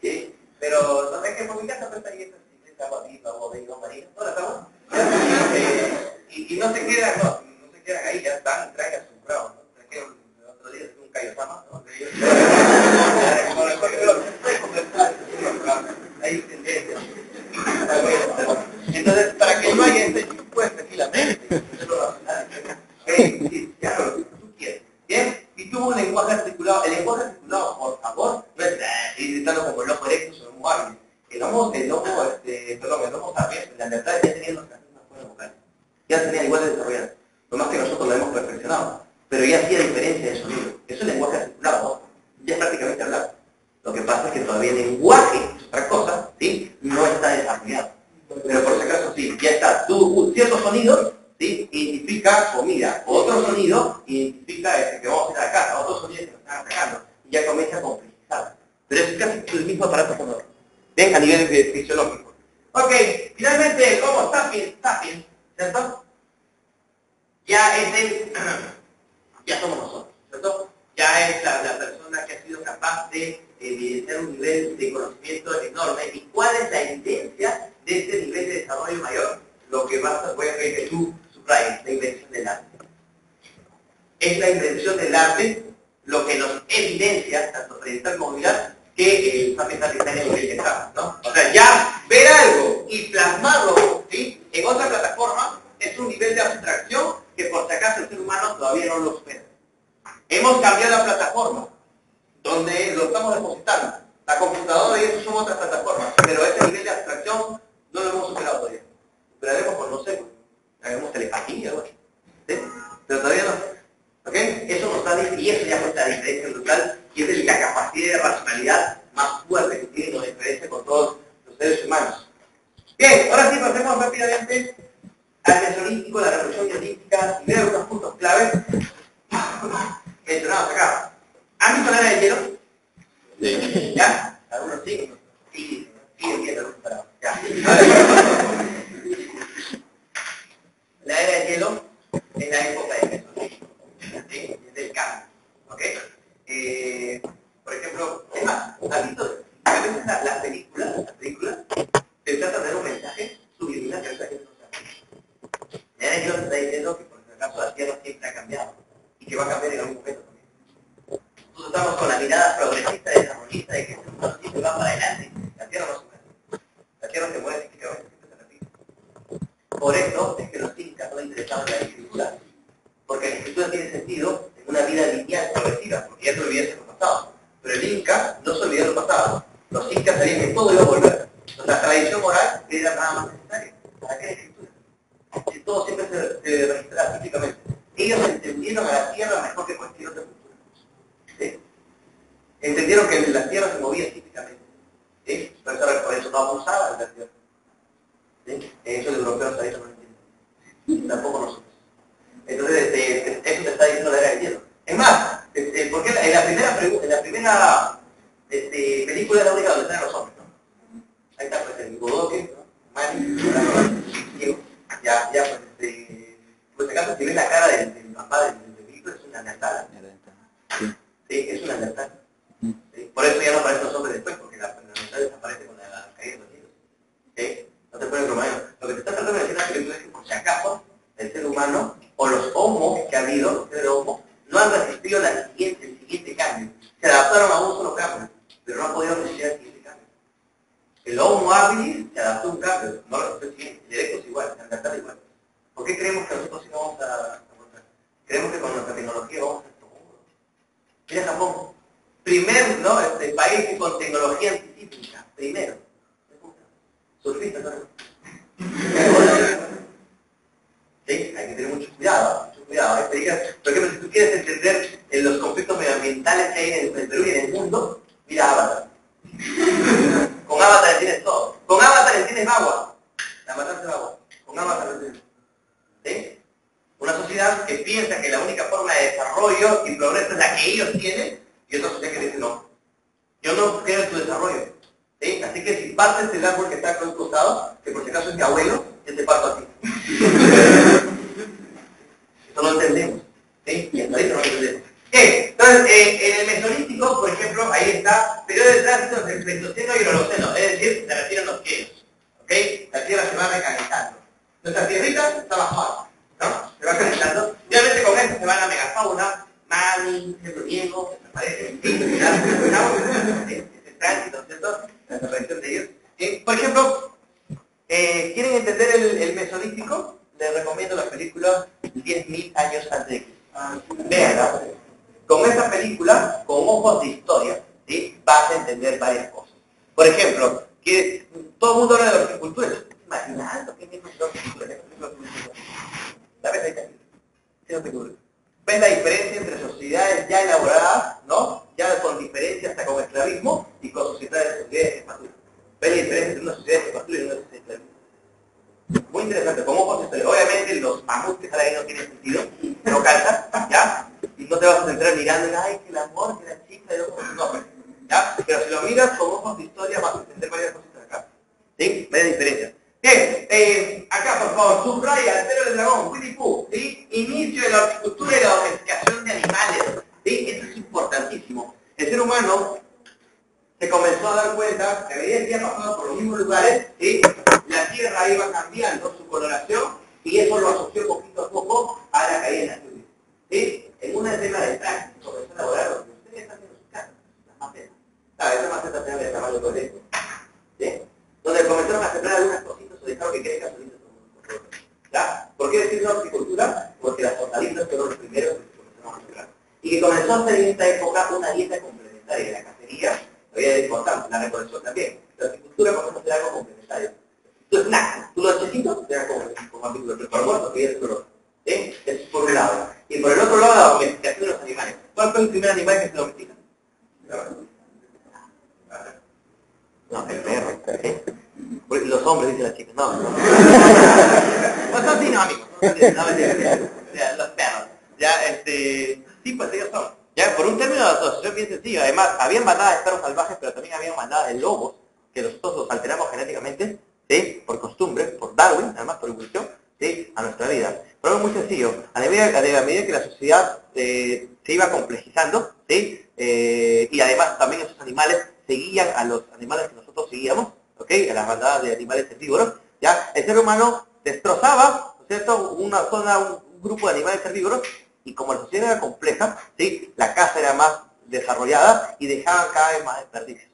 ¿Sí? Pero no sé qué por mi casa pues ahí esta guapita, bodega, marina, todas las aguas. Y no se quedan, no se quedan ahí, ya están, traigan su bravo, ¿no? Trajeron el otro día un Kaiosama, ¿no? Ahí tendencia. Entonces, para que no haya este tipo tranquilamente, claro, lo que tú quieres. Bien, y tuvo un lenguaje articulado. El lenguaje articulado, por favor, no es ir gritando como el homo erectus o el homo habilis. El homo sapiens, el neandertal ya tenía las mismas cuerdas vocales. Ya tenía igual de desarrolladas. Lo más que nosotros lo hemos perfeccionado. Pero ya hacía diferencia de sonido. Eso es lenguaje articulado, ¿no? Ya es prácticamente hablado. Lo que pasa es que todavía el lenguaje, es otra cosa, ¿sí? No está desarrollado. Pero por si acaso sí, ya está. Ciertos sonidos, ¿sí? Identifica comida. Otro sonido identifica que vamos a ir a la casa. Otro sonido que nos están atacando. Y ya comienza a complejizar. Pero es casi el mismo aparato sonoro. ¿Ven? A nivel fisiológico. Ok, finalmente el Homo sapiens, ¿cierto? Ya es ya somos nosotros, ¿cierto? Ya es la persona que ha sido capaz de evidenciar un nivel de conocimiento enorme. ¿Y cuál es la evidencia de este nivel de desarrollo mayor? Lo que voy a pedir que tú subrayes, la invención del arte. Es la invención del arte lo que nos evidencia, tanto predictar como mirar, que el sapiens está en el nivel que está, ¿no? O sea, ya ver algo y plasmarlo, ¿sí? En otra plataforma es un nivel de abstracción que por si acaso el ser humano todavía no lo supera. Hemos cambiado la plataforma donde lo estamos depositando. La computadora y eso son otras plataformas, pero ese nivel de abstracción no lo hemos superado todavía. Superaremos por no sé, hagamos telepatía, algo así, ¿sí? Pero todavía no. ¿Ok? Eso nos da, y eso ya muestra la diferencia brutal, y es la capacidad de racionalidad más fuerte que tiene la diferencia con todos los seres humanos. Bien, ahora sí pasemos rápidamente al mesolítico, la revolución neolítica, y ver algunos puntos claves mencionados acá. ¿Han visto la era del hielo? Sí. ¿Ya? ¿Algunos sí? Sí, siguen viendo algunos parados. Ya. La era del hielo es la época del mesolítico, ¿sí? Es del cambio. ¿Ok? Por ejemplo, es más, ¿has visto? A veces las películas se tratan de dar un mensaje subliminal que a veces no se hace. La era del hielo te está diciendo que por el caso la Tierra siempre ha cambiado y que va a cambiar en algún momento también. Nosotros estamos con la mirada progresista, desarrollista, de que este mundo siempre va para adelante. La Tierra no se mueve. La Tierra se mueve cíclicamente, siempre se repite. Por eso es que los incas no interesaban en la escritura. Porque la escritura tiene sentido en una vida lineal, progresiva, porque ya te olvidas de lo pasado. Pero el inca no se olvidó de lo pasado. Los incas sabían que todo iba a volver. Entonces, la tradición oral era nada más necesaria. ¿Para qué la escritura? Si todo siempre se registra cíclicamente. Ellos entendieron a la Tierra mejor que cualquier otra cultura. ¿Sí? Entendieron que la Tierra se movía cíclicamente. ¿Sí? Por eso no abusaban de la Tierra. ¿Sí? Eso el europeo todavía no lo entiende. Y tampoco nosotros. Entonces, eso te está diciendo la era del hielo. Es más, porque en la primera película es la única donde están los hombres, ¿no? Ahí está, pues, el Bodoque, ¿no? Manny, pues acaso si ves la cara del papá del película, es una neandertal. Sí, es una neandertal. ¿Sí? Por eso ya no aparecen los hombres después, porque la neandertal desaparece con la caída de los hijos. ¿Sí? No te puedes bromar. Lo que te está tratando de decir la película es que por si acaso el ser humano o los homos que ha habido, los seres homos, no han resistido el siguiente cambio. Se adaptaron a un solo cambio, pero no han podido resistir al siguiente cambio. El Homo habilis se adaptó a un cambio, no resistió el siguiente. El Erectus igual, el Neandertal igual. ¿Por qué creemos que nosotros sí no vamos a aguantar? Creemos que con nuestra tecnología vamos a hacer todo. Primer, ¿no? País con tecnología científica. Primero. Surfista, ¿no? ¿Sí? Hay que tener mucho cuidado, mucho cuidado. Por ejemplo, si tú quieres entender los conflictos medioambientales que hay en el Perú y en el mundo, mira Avatar. Con Avatar entiendes todo. Con Avatar entiendes agua. La matanza de agua. Con Avatar entiendes. ¿Sí? Una sociedad que piensa que la única forma de desarrollo y progreso es la que ellos tienen, y otra sociedad que dice no. Yo no quiero tu desarrollo. ¿Sí? Así que si partes el árbol que está acá a un costado, que por si acaso es mi abuelo, yo te parto a ti. Eso no lo entendemos. ¿Sí? Y hasta ahí no lo entendemos. Entonces, en el Mesolítico, por ejemplo, ahí está periodo de tránsito entre el Pleistoceno y el Holoceno, es decir, se retiran los hielos. ¿Ok? La Tierra se va recalentando. Nuestra tierrita está bajada, ¿no? Se va calentando. Y obviamente con esto se van a megafauna, mani, griego, me parece, ese tránsito, ¿cierto? La desaparición de ellos. Por ejemplo, ¿quieren entender el Mesolítico? Les recomiendo la película 10.000 años antes de Cristo. Veanla. Con esta película, con ojos de historia, ¿sí? Vas a entender varias cosas. Por ejemplo, que todo el mundo habla de la horticultura. Imaginando que es la horticultura. ¿Sabes ahí? Sí, horticultura. ¿Ves la diferencia entre sociedades ya elaboradas, ¿no? Ya con diferencia hasta con esclavismo, y con sociedades de jefatura? ¿Ves la diferencia entre una sociedad de jefatura y una sociedad de esclavismo? Muy interesante, como ojos de historia. Obviamente los mamuts que salen ahí no tienen sentido, no calzan, ¿ya? Y no te vas a centrar mirando y ay, que el amor, que la chica, no, ¿ya? Pero si lo miras con ojos de historia vas a entender varias cositas acá. ¿Sí? Varias diferencias. Bien, acá por favor, subraya, el pelo del dragón, Winnie Pooh, ¿sí? Inicio de la horticultura y la domesticación de animales, ¿sí? Esto es importantísimo. El ser humano se comenzó a dar cuenta que a medida que iba pasando por los mismos lugares, ¿sí? La tierra iba cambiando su coloración y eso lo asoció poquito a poco a la caída de la lluvia. ¿Sí? En una escena de tránsito comenzó a elaborar lo que ustedes están viendo en sus casas, las macetas. ¿Sabes? Esas macetas eran del tamaño de esto. ¿Sí? Donde comenzaron a sembrar algunas cositas o dejaron que crezcan solitas. ¿Ya? ¿Por qué decir una horticultura? Porque las hortalizas fueron los primeros que se comenzaron a sembrar. Y que comenzó a ser en esta época una dieta complementaria de la cacería. Había de importante, la recolección también. La horticultura comenzó a ser algo complementario. Tu snack, tu lonchecito, era como artículo, pero para muerto que es color. ¿Sí? Es por un lado. Y por el otro lado, la domesticación de los animales. ¿Cuál fue el primer animal que se domestica? No, el perro. ¿Eh? Los hombres, dice la chica. No, no. Pues son dinámicos. Los perros. Ya, sí, pues ellos son. Ya, por un término de asociación bien sencillo. Además, habían bandadas de perros salvajes, pero también habían bandadas de lobos, que nosotros los alteramos genéticamente, ¿sí? Por costumbre, por Darwin, además por evolución, ¿sí? A nuestra vida. Pero es muy sencillo. A medida que la sociedad se iba complejizando, ¿sí? Y además también esos animales seguían a los animales que nosotros seguíamos, ¿ok? A las bandadas de animales herbívoros, ¿ya? El ser humano destrozaba, ¿no es cierto?, una zona, un grupo de animales herbívoros, y como la sociedad era compleja, ¿sí? La caza era más desarrollada y dejaban cada vez más desperdicios.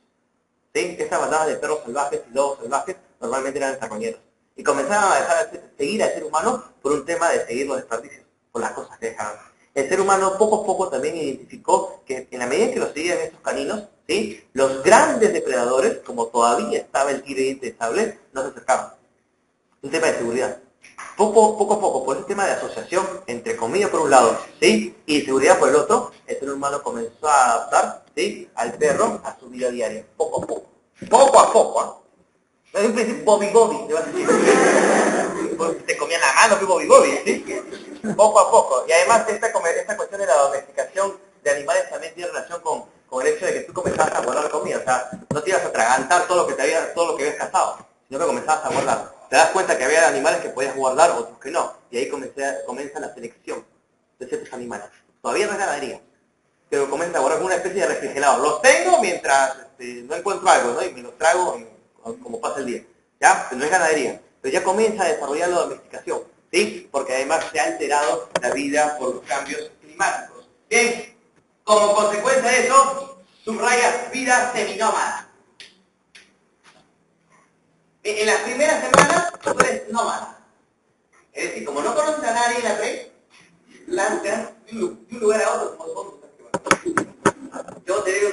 ¿Sí? Estas bandadas de perros salvajes y lobos salvajes normalmente eran carroñeros. Y comenzaban a dejar de seguir al ser humano por un tema de seguir los desperdicios, por las cosas que dejaban. El ser humano poco a poco también identificó que en la medida que lo seguían estos caninos, ¿sí? Los grandes depredadores, como todavía estaba el tigre diente de sable, no se acercaban. Un tema de seguridad. Poco a poco, por ese tema de asociación, entre comillas por un lado, ¿sí? Y seguridad por el otro, el ser humano comenzó a adaptar, ¿sí? Al perro a su vida diaria, poco a poco. Poco a poco, ¿ah? ¿eh? En un principio, Bobby, te vas a decir. Te comían la mano que Bobby, ¿sí? Poco a poco. Y además esta cuestión de la domesticación de animales también tiene relación con el hecho de que tú comenzabas a guardar comida. O sea, no te ibas a atragantar todo lo que habías cazado, sino que comenzabas a guardar. Te das cuenta que había animales que podías guardar, otros que no. Y ahí comienza la selección de ciertos animales. Todavía no es ganadería, pero comienza a guardar una especie de refrigerador. Los tengo mientras no encuentro algo, ¿no? Y me los trago como pasa el día. ¿Ya? Pero no es ganadería. Pero ya comienza a desarrollar la domesticación, ¿sí? Porque además se ha alterado la vida por los cambios climáticos. Bien, como consecuencia de eso, subraya vida seminómada. En las primeras semanas tú eres nómada. Es decir, como no conoces a nadie en la red, lanzas de un lugar a otro como son. Yo te digo,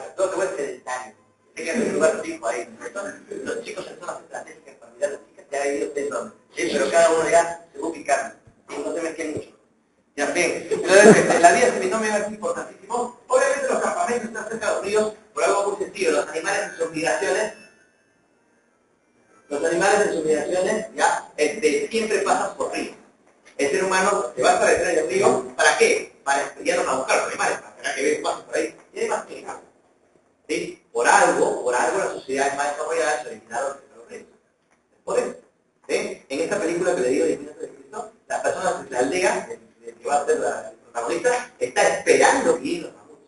casa, todo se vuelve sedentario. Hay que hacer un lugar fijo ahí. Entonces, los chicos en zonas estratégicas para mirar a las chicas, ya ahí ustedes dónde. ¿Sí? Pero cada uno ya se va ubicando. Y no se mezclen mucho. Ya, bien. Entonces, la vida seminómica es importantísimo. Obviamente los campamentos están cerca de los ríos por algo muy sencillo. Los animales en sus migraciones, ya, siempre pasan por ríos. El ser humano se va a establecer en el río, ¿para qué? Para estudiarnos a buscar los animales, para que vean pasos por ahí. Y además que agua. ¿Sí? Por algo las sociedades más desarrolladas se originaron en los ríos. Por eso. ¿Sí? En esta película que le digo de Cristo, las personas de la aldea, que va a ser la protagonista, está esperando que lleguen los mamuts.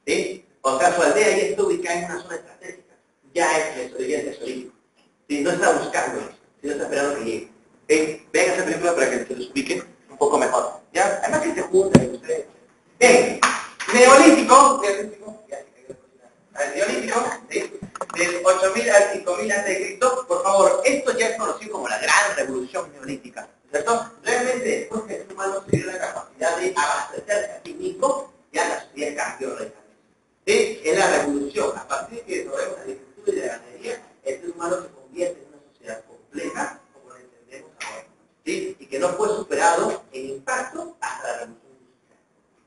¿Sí? O sea, su aldea ya está ubicada en una zona estratégica. Ya es mesolítico. ¿Sí? No está buscando, sino está esperando que llegue. Vean esa película para que se los ubiquen un poco mejor. ¿Ya? Además que se juntan ustedes. Bien, Neolítico, ¿sí? Del 8000 al 5000 a.C., por favor, esto ya es conocido como la gran revolución neolítica, ¿cierto? Realmente después que el ser humano se dio la capacidad de abastecerse a sí mismo, ya la sociedad cambió radicalmente. ¿Sí? Es la revolución, a partir de que desarrollamos la agricultura y la ganadería, el ser humano se convierte en una sociedad compleja, como la entendemos ahora, ¿sí? Y que no fue superado en impacto hasta la revolución industrial.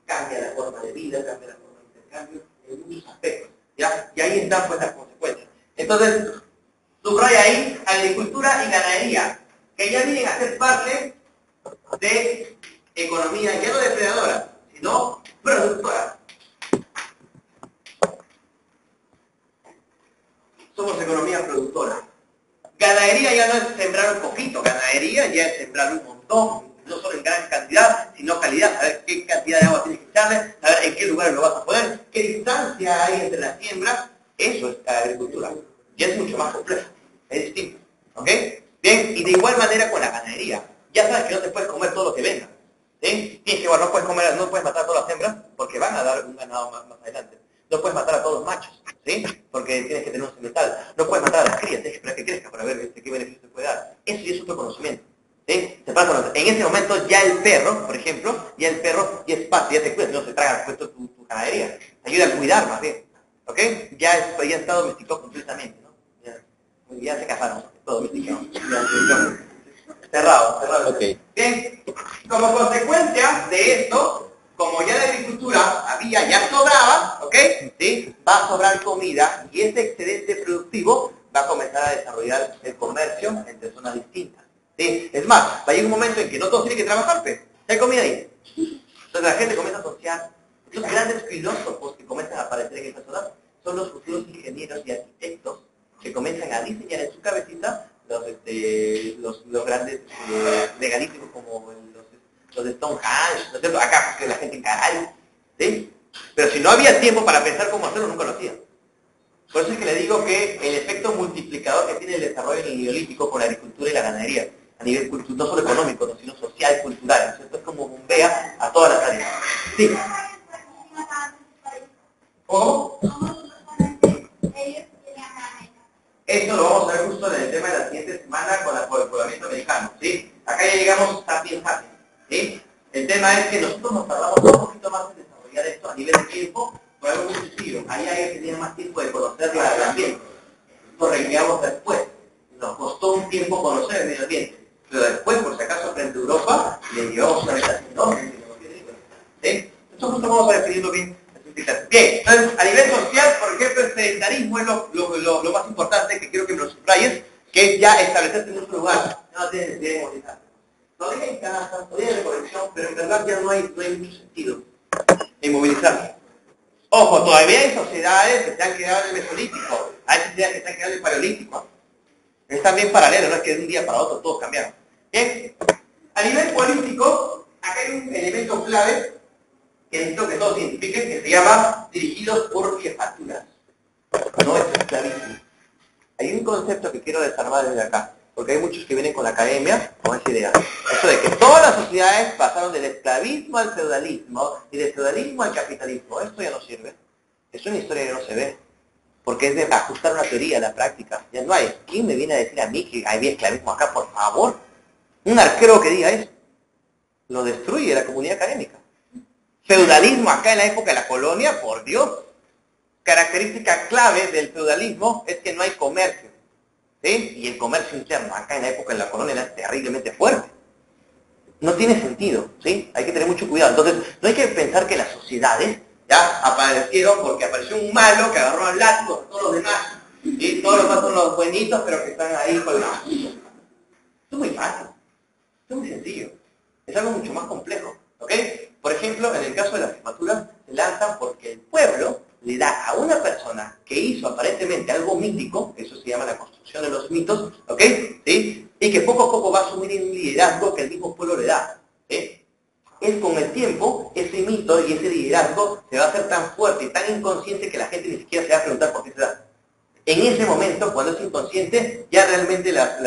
Cambia la forma de vida, cambia la forma de intercambio en muchos aspectos, ¿ya? Y ahí están pues las consecuencias. Entonces, subraya ahí agricultura y ganadería, que ya vienen a ser parte de economía, ya no depredadora, sino productora. Somos economía productora. Ganadería ya no es sembrar un poquito, ganadería ya es sembrar un montón, no solo en gran cantidad, sino calidad, saber qué cantidad de agua tienes que echarle, saber en qué lugar lo vas a poner, qué distancia hay entre las siembras, eso es agricultura. Ya es mucho más complejo, es distinto. ¿Ok? Bien, y de igual manera con la ganadería. Ya sabes que no te puedes comer todo lo que venga. ¿Sí? Tienes que, bueno, no puedes matar a todas las hembras porque van a dar un ganado más adelante. No puedes matar a todos los machos, ¿sí? Porque tienes que tener un semental. No puedes matar a las crías, tienes que esperar que crezca para ver qué beneficio te puede dar. Eso ya es otro conocimiento. ¿Sí? En ese momento ya el perro, por ejemplo, ya es parte, ya te cuida, no se traga puesto tu ganadería. Te ayuda a cuidar más bien. ¿Ok? Ya está domesticado completamente, ¿no? Ya se casaron, todo domesticado. Cerrado. Ok. Bien, como consecuencia de esto, como ya la agricultura ya sobraba, ¿ok? ¿Sí? Va a sobrar comida y ese excedente productivo va a comenzar a desarrollar el comercio entre zonas distintas. ¿Sí? Es más, va a llegar un momento en que no todos tienen que trabajar, pues. Hay comida ahí. Entonces la gente comienza a asociar. Los grandes filósofos que comienzan a aparecer en esta zona son los futuros ingenieros y arquitectos que comienzan a diseñar en su cabecita los grandes megalíticos como los de Stonehenge, ¿no es cierto? Acá, porque la gente en Caray, ¿sí? Pero si no había tiempo para pensar cómo hacerlo, nunca lo hacían. Por eso es que le digo que el efecto multiplicador que tiene el desarrollo en el Neolítico con la agricultura y la ganadería, a nivel cultural, no solo económico, sino social, cultural, ¿no es cierto? Es como bombea a todas las áreas. Sí. ¿Cómo? Esto lo vamos a ver justo en el tema de la siguiente semana con el poblamiento americano, ¿sí? Acá ya llegamos sapiens, ¿sí? El tema es que nosotros nos tardamos un poquito más en desarrollar esto a nivel de tiempo, por algo muy sencillo. Ahí hay que tener más tiempo de conocer el medio ambiente. Lo recreamos después. Nos costó un tiempo conocer el medio ambiente. Pero después, por si acaso, frente a Europa, le llevamos una ventaja enorme. ¿Sí? Entonces justo vamos a definirlo bien. Bien, entonces a nivel social, por ejemplo, el sedentarismo es lo más importante que quiero que me lo subrayes, que es ya establecerte en otro lugar. No tienes necesidad de movilizarte. Todavía hay casa, todavía hay recolección, pero en verdad ya no hay mucho sentido en movilizarse. Ojo, todavía hay sociedades que se han quedado en el mesolítico, hay sociedades que se han quedado en el paleolítico. Es también paralelo, no es que de un día para otro todos cambiaron. Bien, a nivel político, acá hay un elemento clave que necesito que todos identifiquen, que se llama dirigidos por jefaturas. No es esclavismo. Hay un concepto que quiero desarmar desde acá, porque hay muchos que vienen con la academia con esa idea. Eso de que todas las sociedades pasaron del esclavismo al feudalismo y del feudalismo al capitalismo. Esto ya no sirve. Es una historia que no se ve. Porque es de ajustar una teoría a la práctica. Ya no hay. ¿Quién me viene a decir a mí que había esclavismo acá, por favor? Un arquero que diga eso lo destruye la comunidad académica. Feudalismo acá en la época de la colonia, por Dios. característica clave del feudalismo es que no hay comercio, ¿sí? Y el comercio interno, acá en la época de la colonia, era terriblemente fuerte. No tiene sentido, ¿sí? Hay que tener mucho cuidado. Entonces, no hay que pensar que las sociedades ya aparecieron porque apareció un malo que agarró al látigo a todos los demás. Y todos los demás son los buenitos, pero que están ahí colgados. Esto es muy fácil. Esto es muy sencillo. Es algo mucho más complejo, ¿ok? Por ejemplo, en el caso de las jefaturas, se lanzan porque el pueblo le da a una persona que hizo aparentemente algo mítico, eso se llama la construcción de los mitos, ¿ok? ¿Sí? Y que poco a poco va a asumir un liderazgo que el mismo pueblo le da. Es con el tiempo, ese mito y ese liderazgo se va a hacer tan fuerte y tan inconsciente que la gente ni siquiera se va a preguntar por qué se da. En ese momento, cuando es inconsciente, ya realmente las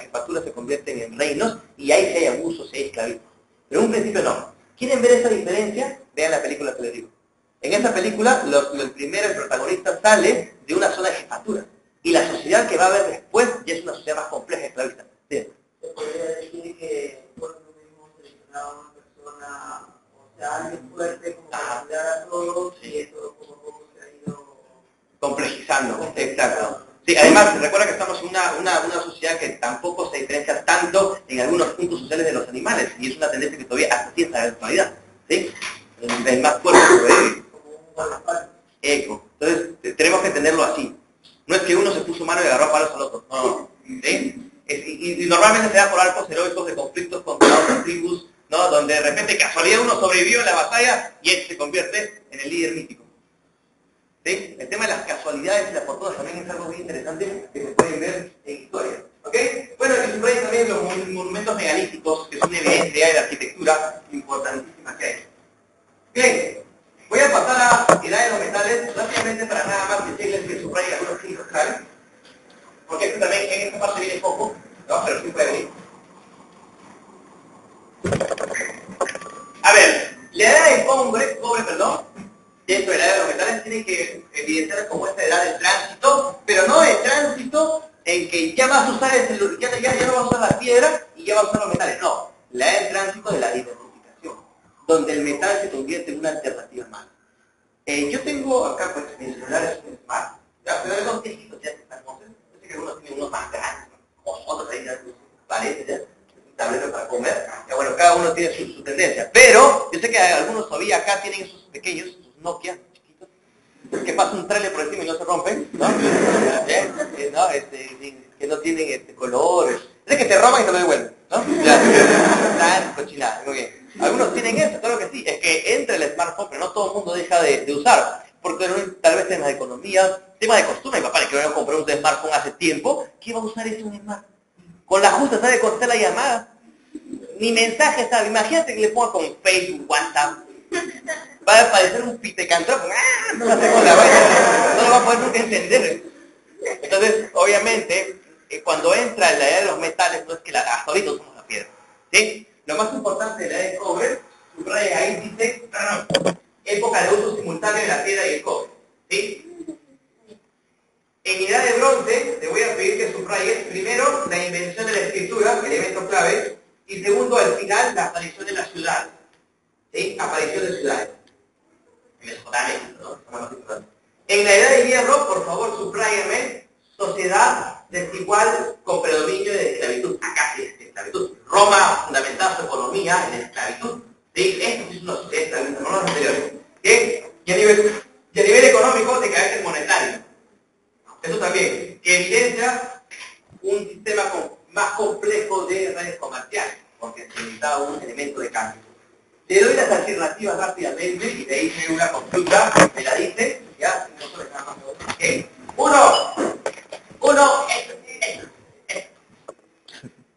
jefaturas se convierten en reinos y ahí sí hay abusos, sí hay esclavismo. Pero en un principio no. ¿Quieren ver esa diferencia? Vean la película que les digo. En esa película, el protagonista sale de una zona de jefatura. Y la sociedad que va a ver después ya es una sociedad más compleja y esclavista. ¿Sí? Se podría decir que por lo mismo seleccionaba a una persona, o sea, alguien fuerte como para cuidar a todos, y eso poco a poco se ha ido complejizando, exacto. Sí, además, recuerda que estamos en una sociedad que tampoco se diferencia tanto en algunos puntos sociales de los animales, y es una tendencia que todavía hasta así está en la actualidad, ¿sí? El más fuerte sobrevive. Eco. Entonces, tenemos que entenderlo así. No es que uno se puso mano y agarró a palos al otro. No. ¿Sí? Y normalmente se da por arcos heroicos de conflictos contra otras tribus, ¿no? Donde de repente, casualidad, uno sobrevivió en la batalla y él se convierte en el líder mítico. ¿Sí? El tema de las casualidades y las fortunas también es algo muy interesante que se pueden ver en historia. ¿Ok? Bueno, y subrayan también los monumentos megalíticos, que son una evidencia de la arquitectura importantísima que hay. Bien, voy a pasar a edad de los metales rápidamente para nada más decirles que subrayen algunos puntos claves, porque esto también en esta parte viene poco, ¿no? Pero sí puede venir. A ver, la edad de cobre, dentro de la edad de los metales tiene que evidenciar como esta edad del tránsito, pero no de tránsito en que ya vas a usar ya no vas a usar la piedra y ya vas a usar los metales, no. La edad del tránsito de la diversificación, donde el metal se convierte en una alternativa más. Yo tengo acá, pues, mi celular es un Smart, ¿ya? Pero esos viejitos ya están hermosos. Yo sé que algunos tienen unos más grandes, otros ahí ya parece ya. Tablero para comer, ya bueno, cada uno tiene su tendencia, pero yo sé que algunos todavía acá tienen esos pequeños, sus Nokia chiquitos, que pasa un trailer por encima y no se rompen, ¿no? ¿No? Que no tienen colores, es que te roban y te lo devuelven, ¿no? Ya, cochinada, muy bien. Algunos tienen eso, claro que sí, es que entra el smartphone, pero no todo el mundo deja de usar, porque tal vez temas de economía, tema de costumbre, mi papá le quiero comprar un smartphone hace tiempo, ¿qué va a usar eso un smartphone? Con la justa sabe contestar la llamada. Mi mensaje sabe. Imagínate que le ponga con Facebook, WhatsApp. Va a aparecer un pitecantrófono. No va a hacer con la vaina. No lo va a poder nunca entender. Entonces, obviamente, cuando entra en la edad de los metales, no es que hasta ahorita usamos la piedra. ¿Sí? Lo más importante de la edad del cobre, subraya ahí, dice, época de uso simultáneo de la piedra y el cobre. ¿Sí? En edad de bronce, te voy a pedir que subrayes primero la invención de la escritura, elemento clave, y segundo, al final, la aparición de las ciudades. ¿Sí? Aparición de ciudades. Mesopotamia, ¿no? En la edad de hierro, por favor, subráyame sociedad desigual con predominio de esclavitud. Acá sí es esclavitud. Roma fundamentaba su economía en la esclavitud. ¿Sí? Esto sí es una sociedad esclavista, no los anteriores. ¿Sí? Y a nivel económico, de carácter monetario. Eso también, que evidencia un sistema más complejo de redes comerciales, porque se necesitaba un elemento de cambio. Te doy las alternativas rápidamente y de ahí me una consulta, me la dice, ya, no se nada más. ¿Okay? Uno,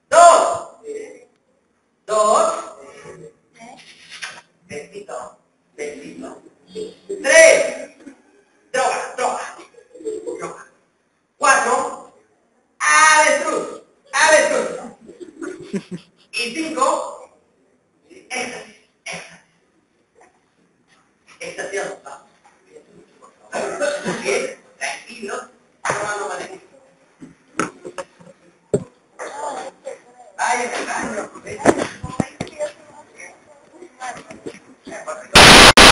dos, besito, tres, droga. 4, avestruz. Y 5, éxtasis. Estación. ¿Bien?